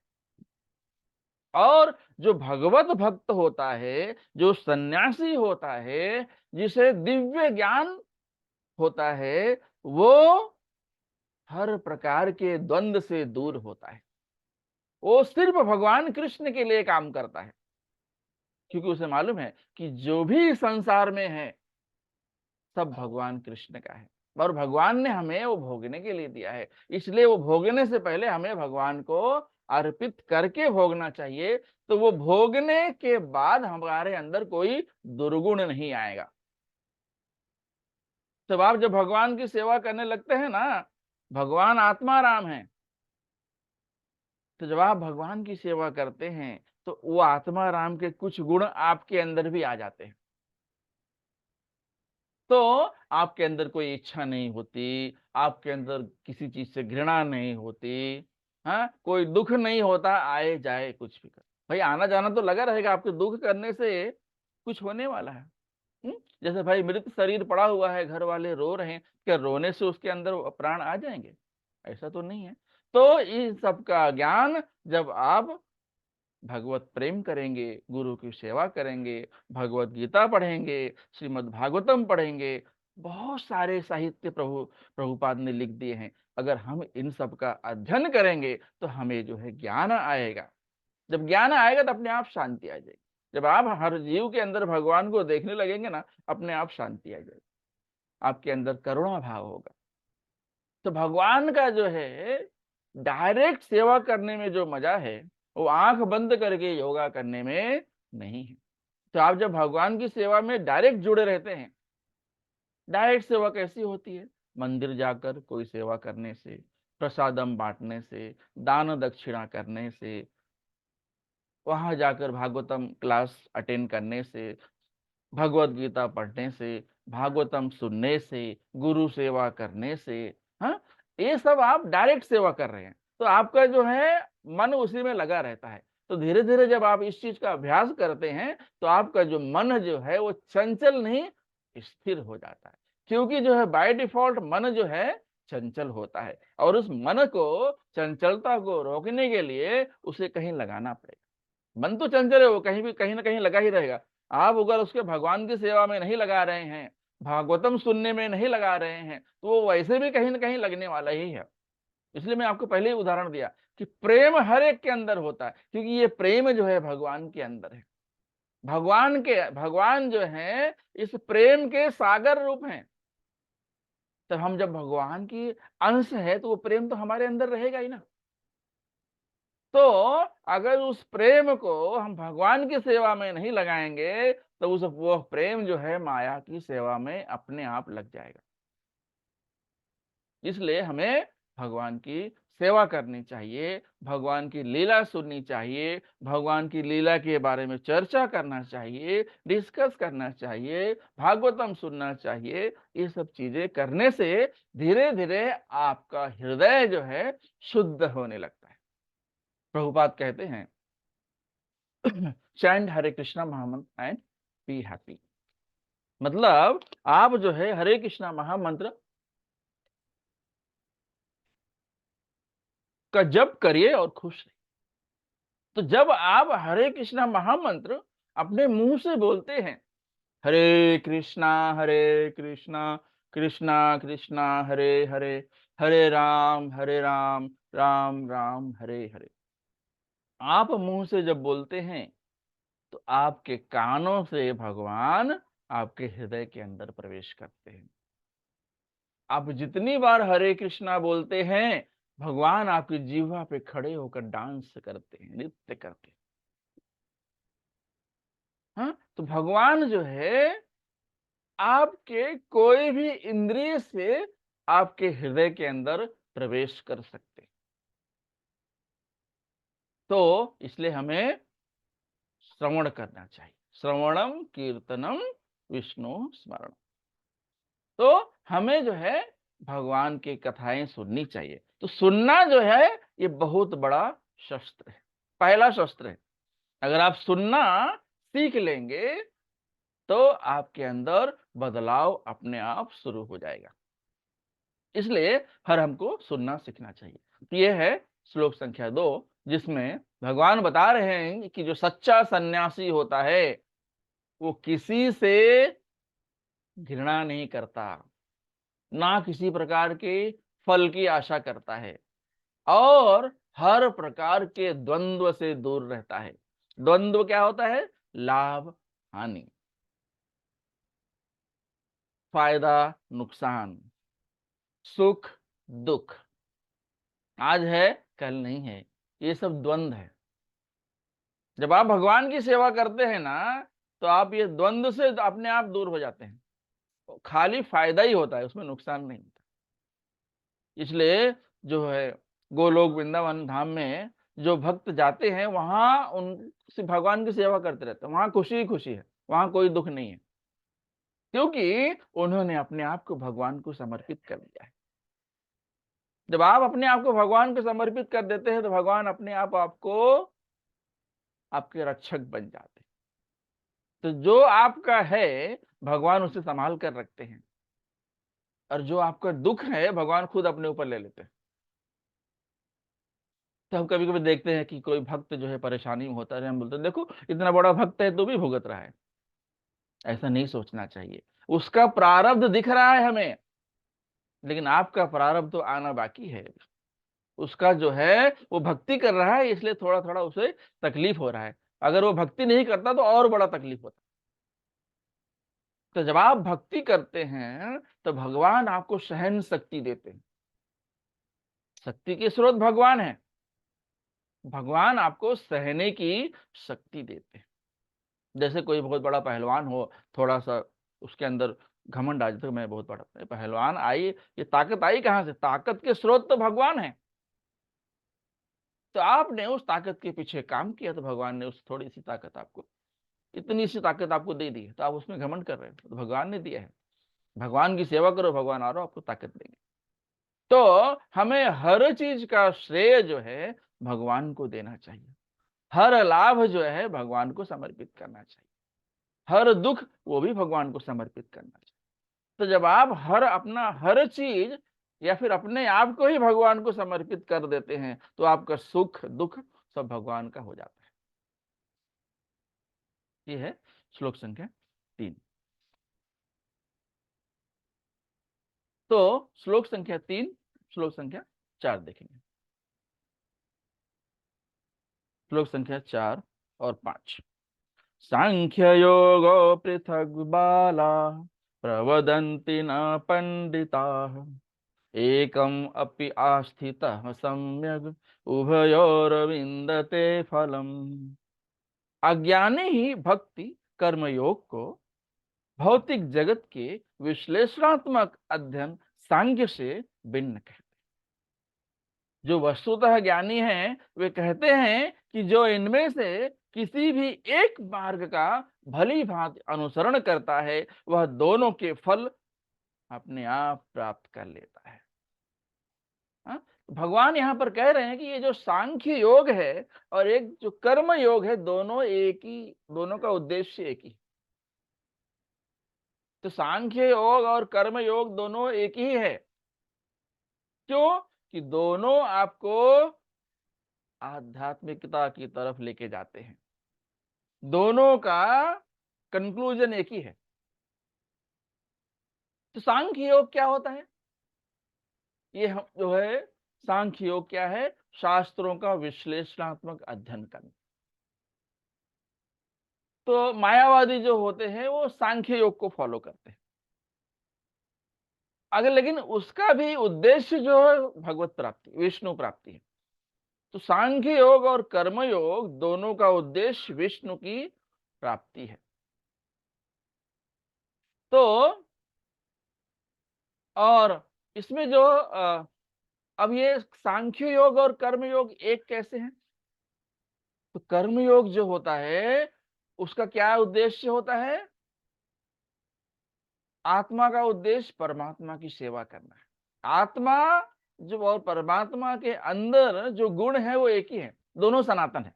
और जो भगवत भक्त होता है, जो सन्यासी होता है, जिसे दिव्य ज्ञान होता है, वो हर प्रकार के द्वंद से दूर होता है। वो सिर्फ भगवान कृष्ण के लिए काम करता है, क्योंकि उसे मालूम है कि जो भी संसार में है सब भगवान कृष्ण का है, और भगवान ने हमें वो भोगने के लिए दिया है, इसलिए वो भोगने से पहले हमें भगवान को अर्पित करके भोगना चाहिए। तो वो भोगने के बाद हमारे अंदर कोई दुर्गुण नहीं आएगा। तब आप जब भगवान की सेवा करने लगते हैं ना, भगवान आत्मा राम है, तो जब आप भगवान की सेवा करते हैं तो वो आत्मा राम के कुछ गुण आपके अंदर भी आ जाते हैं। तो आपके अंदर कोई इच्छा नहीं होती, आपके अंदर किसी चीज से घृणा नहीं होती, हाँ, कोई दुख नहीं होता, आए जाए कुछ भी कर, भाई आना जाना तो लगा रहेगा, आपके दुख करने से कुछ होने वाला है। जैसे भाई मृत शरीर पड़ा हुआ है, घर वाले रो रहे हैं, क्या रोने से उसके अंदर प्राण आ जाएंगे? ऐसा तो नहीं है। तो इन सब का ज्ञान जब आप भगवत प्रेम करेंगे, गुरु की सेवा करेंगे, भगवत गीता पढ़ेंगे, श्रीमद् भागवतम पढ़ेंगे, बहुत सारे साहित्य प्रभुपाद ने लिख दिए हैं, अगर हम इन सब का अध्ययन करेंगे तो हमें जो है ज्ञान आएगा। जब ज्ञान आएगा तो अपने आप शांति आ जाएगी। जब आप हर जीव के अंदर भगवान को देखने लगेंगे ना, अपने आप शांति आ जाएगी, आपके अंदर करुणा भाव होगा। तो भगवान का जो है डायरेक्ट सेवा करने में जो मजा है, वो आंख बंद करके योगा करने में नहीं है। तो आप जब भगवान की सेवा में डायरेक्ट जुड़े रहते हैं, डायरेक्ट सेवा कैसी होती है? मंदिर जाकर कोई सेवा करने से, प्रसादम बांटने से, दान दक्षिणा करने से, वहां जाकर भागवतम क्लास अटेंड करने से, भगवत गीता पढ़ने से, भागवतम सुनने से, गुरु सेवा करने से, हाँ, ये सब आप डायरेक्ट सेवा कर रहे हैं, तो आपका जो है मन उसी में लगा रहता है। तो धीरे धीरे जब आप इस चीज का अभ्यास करते हैं तो आपका जो मन जो है वो चंचल नहीं, स्थिर हो जाता है। क्योंकि जो है बाय डिफॉल्ट मन जो है चंचल होता है, और उस मन को, चंचलता को रोकने के लिए उसे कहीं लगाना पड़ेगा। मन तो चंचल है, वो कहीं भी कहीं ना कहीं लगा ही रहेगा। आप अगर उसके भगवान की सेवा में नहीं लगा रहे हैं, भागवतम सुनने में नहीं लगा रहे हैं, तो वो वैसे भी कहीं ना कहीं लगने वाला ही है। इसलिए मैं आपको पहले ही उदाहरण दिया कि प्रेम हर एक के अंदर होता है, क्योंकि ये प्रेम जो है भगवान के अंदर है। भगवान जो है इस प्रेम के सागर रूप हैं। तो हम जब भगवान की अंश है तो वो प्रेम तो हमारे अंदर रहेगा ही ना। तो अगर उस प्रेम को हम भगवान की सेवा में नहीं लगाएंगे तो उस वो प्रेम जो है माया की सेवा में अपने आप लग जाएगा। इसलिए हमें भगवान की सेवा करनी चाहिए, भगवान की लीला सुननी चाहिए, भगवान की लीला के बारे में चर्चा करना चाहिए, डिस्कस करना चाहिए, भागवतम सुनना चाहिए। ये सब चीजें करने से धीरे धीरे आपका हृदय जो है शुद्ध होने लगता है। प्रभुपाद कहते हैं चैंट हरे कृष्णा महामंत्र एंड बी हैप्पी। मतलब आप जो है हरे कृष्णा महामंत्र का जप करिए और खुश रहिए। तो जब आप हरे कृष्णा महामंत्र अपने मुंह से बोलते हैं, हरे कृष्णा कृष्णा कृष्णा हरे हरे, हरे राम राम राम हरे हरे, आप मुंह से जब बोलते हैं तो आपके कानों से भगवान आपके हृदय के अंदर प्रवेश करते हैं। आप जितनी बार हरे कृष्णा बोलते हैं भगवान आपकी जीवा पे खड़े होकर डांस करते हैं, नृत्य करते हैं। हाँ, तो भगवान जो है आपके कोई भी इंद्रिय से आपके हृदय के अंदर प्रवेश कर सकते हैं। तो इसलिए हमें श्रवण करना चाहिए, श्रवणम कीर्तनम विष्णु स्मरण। तो हमें जो है भगवान की कथाएं सुननी चाहिए। तो सुनना जो है ये बहुत बड़ा शस्त्र है, पहला शस्त्र है। अगर आप सुनना सीख लेंगे तो आपके अंदर बदलाव अपने आप शुरू हो जाएगा। इसलिए हर हमको सुनना सीखना चाहिए। तो ये है श्लोक संख्या 2, जिसमें भगवान बता रहे हैं कि जो सच्चा सन्यासी होता है वो किसी से घृणा नहीं करता, ना किसी प्रकार के फल की आशा करता है, और हर प्रकार के द्वंद्व से दूर रहता है। द्वंद्व क्या होता है? लाभ हानि, फायदा नुकसान, सुख दुख, आज है कल नहीं है, ये सब द्वंद्व है। जब आप भगवान की सेवा करते हैं ना तो आप ये द्वंद्व से अपने आप दूर हो जाते हैं। तो खाली फायदा ही होता है, उसमें नुकसान नहीं होता। इसलिए जो है गोलोक वृंदावन धाम में जो भक्त जाते हैं वहां उन भगवान की सेवा करते रहते हैं, वहां खुशी ही खुशी है, वहां कोई दुख नहीं है, क्योंकि उन्होंने अपने आप को भगवान को समर्पित कर दिया है। जब आप अपने आप को भगवान को समर्पित कर देते हैं तो भगवान अपने आप आपको आपके रक्षक बन जाते हैं। तो जो आपका है भगवान उसे संभाल कर रखते हैं, और जो आपका दुख है भगवान खुद अपने ऊपर ले लेते हैं। तो हम कभी कभी देखते हैं कि कोई भक्त जो है परेशानी में होता है, हम बोलते हैं देखो इतना बड़ा भक्त है तो भी भुगत रहा है। ऐसा नहीं सोचना चाहिए। उसका प्रारब्ध दिख रहा है हमें, लेकिन आपका प्रारब्ध तो आना बाकी है। उसका जो है वो भक्ति कर रहा है इसलिए थोड़ा थोड़ा उसे तकलीफ हो रहा है, अगर वो भक्ति नहीं करता तो और बड़ा तकलीफ होता। तो जब आप भक्ति करते हैं तो भगवान आपको सहन शक्ति देते हैं। शक्ति के स्रोत भगवान है, भगवान आपको सहने की शक्ति देते हैं। जैसे कोई बहुत बड़ा पहलवान हो, थोड़ा सा उसके अंदर घमंड आ जाता है, मैं बहुत बड़ा पहलवान, आई ये ताकत आई कहां से? ताकत के स्रोत तो भगवान है। तो आपने उस ताकत के पीछे काम किया तो भगवान ने उस थोड़ी सी ताकत आपको इतनी सी ताकत आपको दे दी है, तो आप उसमें घमंड कर रहे हो, तो भगवान ने दिया है। भगवान की सेवा करो, भगवान और आपको ताकत देंगे। तो हमें हर चीज का श्रेय जो है भगवान को देना चाहिए, हर लाभ जो है भगवान को समर्पित करना चाहिए, हर दुख वो भी भगवान को समर्पित करना चाहिए। तो जब आप हर चीज या फिर अपने आप को ही भगवान को समर्पित कर देते हैं, तो आपका सुख दुख सब भगवान का हो जाता है। ये है श्लोक संख्या 3। तो श्लोक संख्या 3, श्लोक संख्या 4 देखेंगे। श्लोक संख्या 4 और 5। सांख्य योगो पृथक बाला प्रवदन्ति न पंडिताः एकम अपि आस्थितः सम्यग् उभयोरविन्दते फलम्। अज्ञानी ही भक्ति कर्मयोग को भौतिक जगत के विश्लेषणात्मक अध्ययन सांख्य से भिन्न कहते। जो वस्तुतः ज्ञानी हैं वे कहते हैं कि जो इनमें से किसी भी एक मार्ग का भली भांति अनुसरण करता है वह दोनों के फल अपने आप प्राप्त कर लेता है। हाँ? भगवान यहाँ पर कह रहे हैं कि ये जो सांख्य योग है और एक जो कर्म योग है, दोनों एक ही, दोनों का उद्देश्य एक ही। तो सांख्य योग और कर्म योग दोनों एक ही है। क्यों? कि दोनों आपको आध्यात्मिकता की तरफ लेके जाते हैं, दोनों का कंक्लूजन एक ही है। तो सांख्य योग क्या होता है? ये हम जो है सांख्य योग क्या है? शास्त्रों का विश्लेषणात्मक अध्ययन करना। तो मायावादी जो होते हैं वो सांख्य योग को फॉलो करते हैं, अगर लेकिन उसका भी उद्देश्य जो है भगवत प्राप्ति, विष्णु प्राप्ति है। तो सांख्य योग और कर्म योग दोनों का उद्देश्य विष्णु की प्राप्ति है। तो और इसमें जो अब ये सांख्य योग और कर्म योग एक कैसे हैं? तो कर्म योग जो होता है उसका क्या उद्देश्य होता है? आत्मा का उद्देश्य परमात्मा की सेवा करना है। आत्मा जो और परमात्मा के अंदर जो गुण है वो एक ही है, दोनों सनातन है।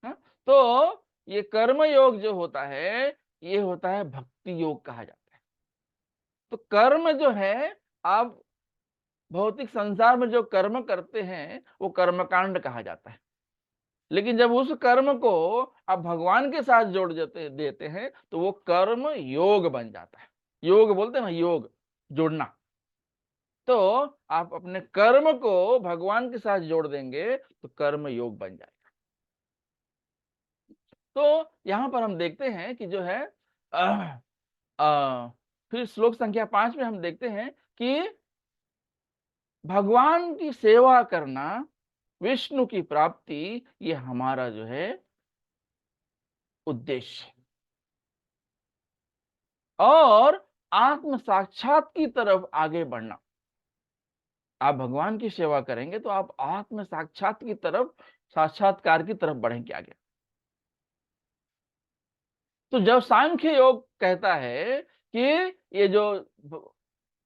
हाँ? तो ये कर्म योग जो होता है ये होता है भक्ति योग कहा जाता है। तो कर्म जो है, आप भौतिक संसार में जो कर्म करते हैं वो कर्मकांड कहा जाता है। लेकिन जब उस कर्म को आप भगवान के साथ जोड़ देते हैं तो वो कर्म योग बन जाता है। योग बोलते हैं ना, योग जोड़ना। तो आप अपने कर्म को भगवान के साथ जोड़ देंगे तो कर्म योग बन जाएगा। तो यहां पर हम देखते हैं कि जो है फिर श्लोक संख्या 5 में हम देखते हैं कि भगवान की सेवा करना, विष्णु की प्राप्ति, ये हमारा जो है उद्देश्य है। और आत्म साक्षात की तरफ आगे बढ़ना। आप भगवान की सेवा करेंगे तो आप आत्म साक्षात की तरफ, साक्षात्कार की तरफ बढ़ेंगे आगे। तो जब सांख्य योग कहता है कि ये जो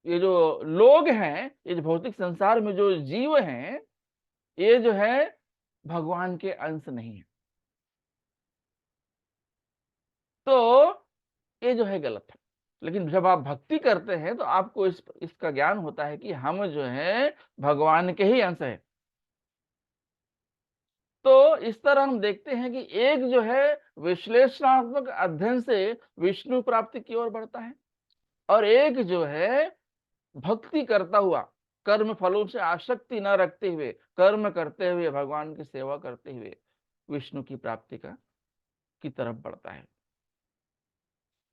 ये जो लोग हैं, ये जो भौतिक संसार में जो जीव हैं, ये जो है भगवान के अंश नहीं है, तो ये जो है गलत है। लेकिन जब आप भक्ति करते हैं तो आपको इसका ज्ञान होता है कि हम जो है भगवान के ही अंश है। तो इस तरह हम देखते हैं कि एक जो है विश्लेषणात्मक अध्ययन से विष्णु प्राप्ति की ओर बढ़ता है और एक जो है भक्ति करता हुआ, कर्म फलों से आसक्ति न रखते हुए, कर्म करते हुए, भगवान की सेवा करते हुए विष्णु की प्राप्ति की तरफ बढ़ता है।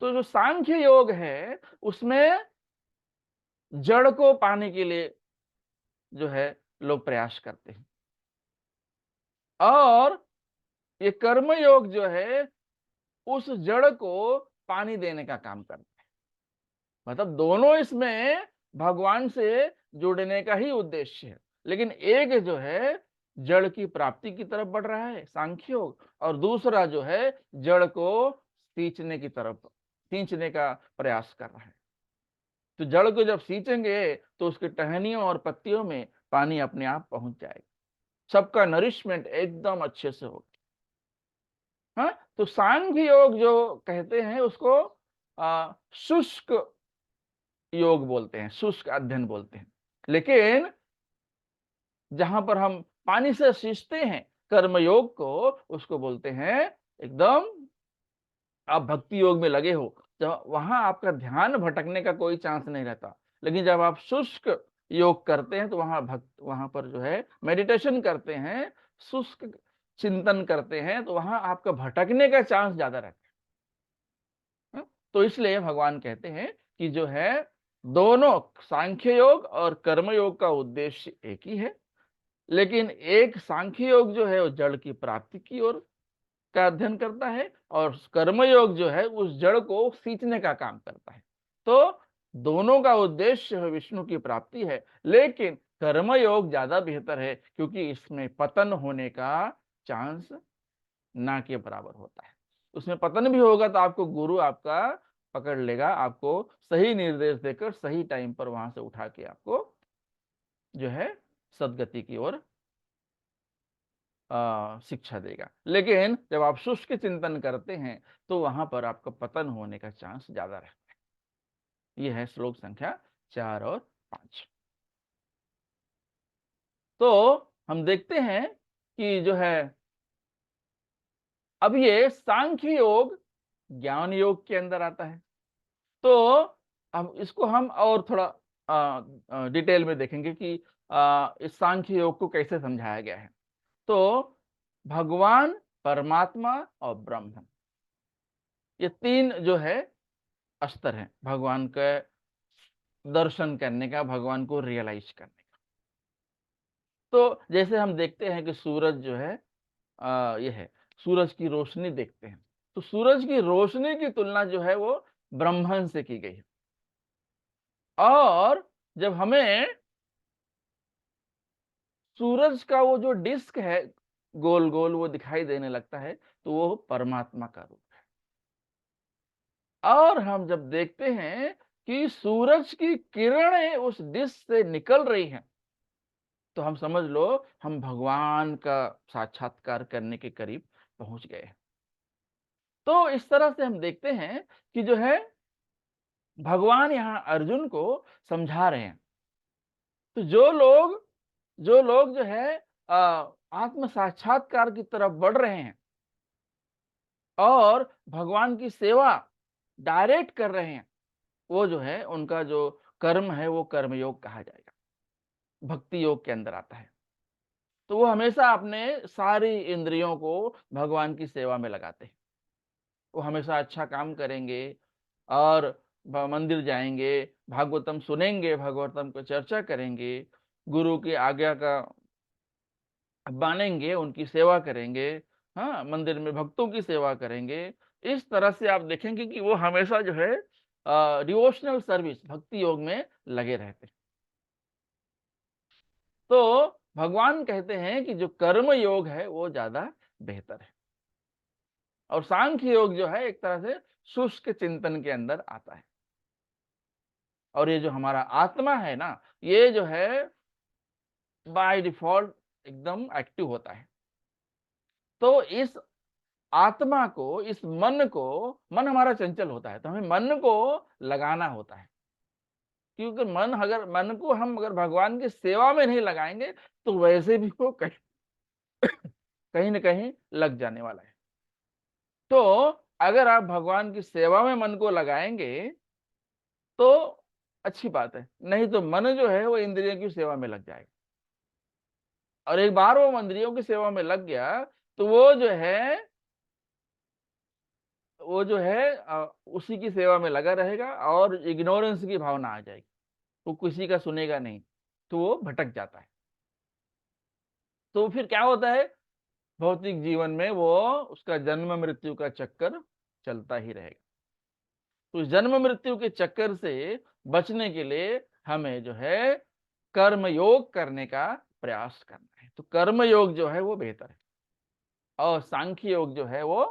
तो जो सांख्य योग है उसमें जड़ को पाने के लिए जो है लोग प्रयास करते हैं, और ये कर्म योग जो है उस जड़ को पानी देने का काम करता है। मतलब दोनों इसमें भगवान से जुड़ने का ही उद्देश्य है, लेकिन एक जो है जड़ की प्राप्ति की तरफ बढ़ रहा है सांख्य योग, और दूसरा जो है जड़ को सींचने की तरफ, सींचने का प्रयास कर रहा है। तो जड़ को जब सींचेंगे तो उसके टहनियों और पत्तियों में पानी अपने आप पहुंच जाएगा, सबका नरिशमेंट एकदम अच्छे से होगा। हाँ, तो सांख्य योग जो कहते हैं उसको शुष्क योग बोलते हैं, शुष्क अध्ययन बोलते हैं। लेकिन जहां पर हम पानी से सींचते हैं कर्मयोग को, उसको बोलते हैं एकदम आप भक्ति योग में लगे हो, जब वहां आपका ध्यान भटकने का कोई चांस नहीं रहता। लेकिन जब आप शुष्क योग करते हैं तो वहां पर जो है मेडिटेशन करते हैं, शुष्क चिंतन करते हैं, तो वहां आपका भटकने का चांस ज्यादा रहता है। तो इसलिए भगवान कहते हैं कि जो है दोनों सांख्य योग और कर्म योग का उद्देश्य एक ही है। लेकिन एक सांख्य योग जो है वो जड़ की प्राप्ति की ओर का अध्ययन करता है, और कर्मयोग जो है उस जड़ को सींचने का काम करता है। तो दोनों का उद्देश्य विष्णु की प्राप्ति है, लेकिन कर्मयोग ज्यादा बेहतर है क्योंकि इसमें पतन होने का चांस ना के बराबर होता है। उसमें पतन भी होगा तो आपको गुरु आपका पकड़ लेगा, आपको सही निर्देश देकर सही टाइम पर वहां से उठा के आपको जो है सदगति की ओर शिक्षा देगा। लेकिन जब आप शुष्क चिंतन करते हैं तो वहां पर आपका पतन होने का चांस ज्यादा रहता है। यह है श्लोक संख्या 4 और 5। तो हम देखते हैं कि जो है अब ये सांख्य योग ज्ञान योग के अंदर आता है। तो अब इसको हम और थोड़ा डिटेल में देखेंगे कि इस सांख्य योग को कैसे समझाया गया है। तो भगवान, परमात्मा और ब्रह्म, ये तीन जो है स्तर है भगवान के दर्शन करने का, भगवान को रियलाइज करने का। तो जैसे हम देखते हैं कि सूरज जो है ये है, सूरज की रोशनी देखते हैं, तो सूरज की रोशनी की तुलना जो है वो ब्रह्मांड से की गई है। और जब हमें सूरज का वो जो डिस्क है गोल गोल वो दिखाई देने लगता है, तो वो परमात्मा का रूप है। और हम जब देखते हैं कि सूरज की किरणें उस डिस्क से निकल रही हैं, तो हम समझ लो हम भगवान का साक्षात्कार करने के करीब पहुंच गए हैं। तो इस तरह से हम देखते हैं कि जो है भगवान यहाँ अर्जुन को समझा रहे हैं। तो जो लोग जो है आत्म साक्षात्कार की तरफ बढ़ रहे हैं और भगवान की सेवा डायरेक्ट कर रहे हैं, वो जो है उनका जो कर्म है वो कर्मयोग कहा जाएगा, भक्ति योग के अंदर आता है। तो वो हमेशा अपने सारी इंद्रियों को भगवान की सेवा में लगाते हैं। वो हमेशा अच्छा काम करेंगे और मंदिर जाएंगे, भागवतम सुनेंगे, भागवतम को चर्चा करेंगे, गुरु की आज्ञा का मानेंगे, उनकी सेवा करेंगे। हाँ, मंदिर में भक्तों की सेवा करेंगे। इस तरह से आप देखेंगे कि वो हमेशा जो है डिवोशनल सर्विस, भक्ति योग में लगे रहते हैं। तो भगवान कहते हैं कि जो कर्म योग है वो ज्यादा बेहतर है, और सांख्य योग जो है एक तरह से शुष्क चिंतन के अंदर आता है। और ये जो हमारा आत्मा है ना, ये जो है बाय डिफॉल्ट एकदम एक्टिव होता है। तो इस आत्मा को, इस मन को, मन हमारा चंचल होता है, तो हमें मन को लगाना होता है। क्योंकि मन को हम अगर भगवान की सेवा में नहीं लगाएंगे तो वैसे भी वो कहीं कहीं ना कहीं लग जाने वाला है। तो अगर आप भगवान की सेवा में मन को लगाएंगे तो अच्छी बात है, नहीं तो मन जो है वो इंद्रियों की सेवा में लग जाएगा। और एक बार वो इंद्रियों की सेवा में लग गया तो वो जो है उसी की सेवा में लगा रहेगा और इग्नोरेंस की भावना आ जाएगी, वो किसी का सुनेगा नहीं, तो वो भटक जाता है। तो फिर क्या होता है, भौतिक जीवन में वो उसका जन्म मृत्यु का चक्कर चलता ही रहेगा। तो इस जन्म मृत्यु के चक्कर से बचने के लिए हमें जो है कर्म योग करने का प्रयास करना है। तो कर्म योग जो है वो बेहतर है, और सांख्य योग जो है वो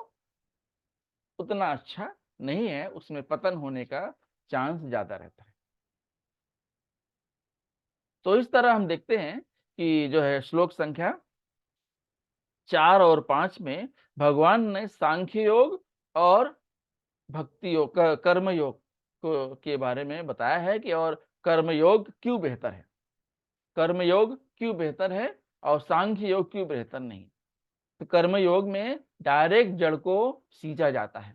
उतना अच्छा नहीं है, उसमें पतन होने का चांस ज्यादा रहता है। तो इस तरह हम देखते हैं कि जो है श्लोक संख्या 4 और 5 में भगवान ने सांख्य योग और भक्ति योग कर्म योग के बारे में बताया है कि और कर्म योग क्यों बेहतर है, कर्म योग क्यों बेहतर है और सांख्य योग क्यों बेहतर नहीं। तो कर्म योग में डायरेक्ट जड़ को सींचा जाता है,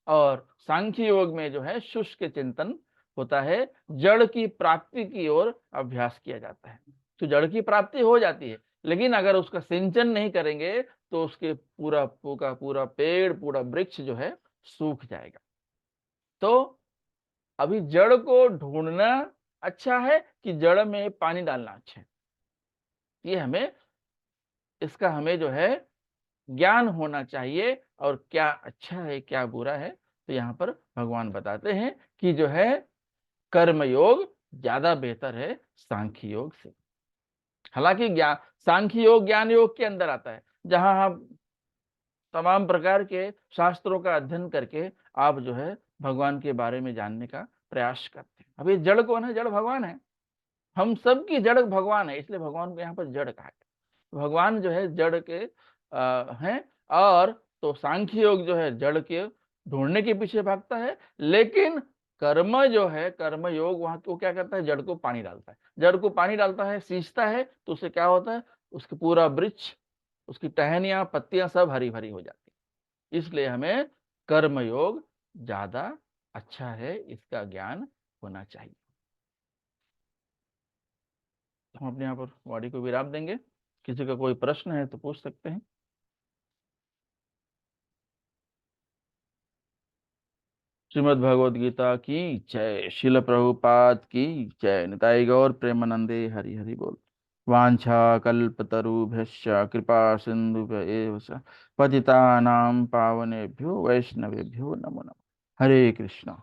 और सांख्य योग में जो है शुष्क चिंतन होता है, जड़ की प्राप्ति की ओर अभ्यास किया जाता है। तो जड़ की प्राप्ति हो जाती है, लेकिन अगर उसका सिंचन नहीं करेंगे तो उसके पूरा पूरा पेड़, पूरा वृक्ष जो है सूख जाएगा। तो अभी जड़ को ढूंढना अच्छा है कि जड़ में पानी डालना अच्छा है, ये हमें इसका हमें जो है ज्ञान होना चाहिए, और क्या अच्छा है क्या बुरा है। तो यहाँ पर भगवान बताते हैं कि जो है कर्म योग ज्यादा बेहतर है सांख्य योग से। हालांकि ज्ञान सांख्य योग ज्ञान योग के अंदर आता है, जहां हम तमाम प्रकार के शास्त्रों का अध्ययन करके आप जो है भगवान के बारे में जानने का प्रयास करते हैं। अभी जड़ कौन है? जड़ भगवान है, हम सबकी जड़ भगवान है, इसलिए भगवान को यहाँ पर जड़ कहा गया। भगवान जो है जड़ के हैं, और तो सांख्य योग जो है जड़ के ढूंढने के पीछे भागता है, लेकिन कर्म जो है कर्म योग वहां को क्या करता है? जड़ को पानी डालता है, जड़ को पानी डालता है, सींचता है, तो उससे क्या होता है? उसके पूरा वृक्ष, उसकी टहनियां, पत्तियां सब हरी भरी हो जाती है। इसलिए हमें कर्म योग ज्यादा अच्छा है, इसका ज्ञान होना चाहिए। हम अपने यहाँ पर वाणी को विराम देंगे। किसी का कोई प्रश्न है तो पूछ सकते हैं। श्रीमद् भगवद गीता की जय। शिल प्रभुपाद की जय। निताई गौर प्रेमानंदे हरि हरि बोल। वांछा कल्पतरुभ्यश्च कृपा सिंधुभ्य एव च पतितानां पावनेभ्यो वैष्णवेभ्यो नमो नमः। हरे कृष्णा।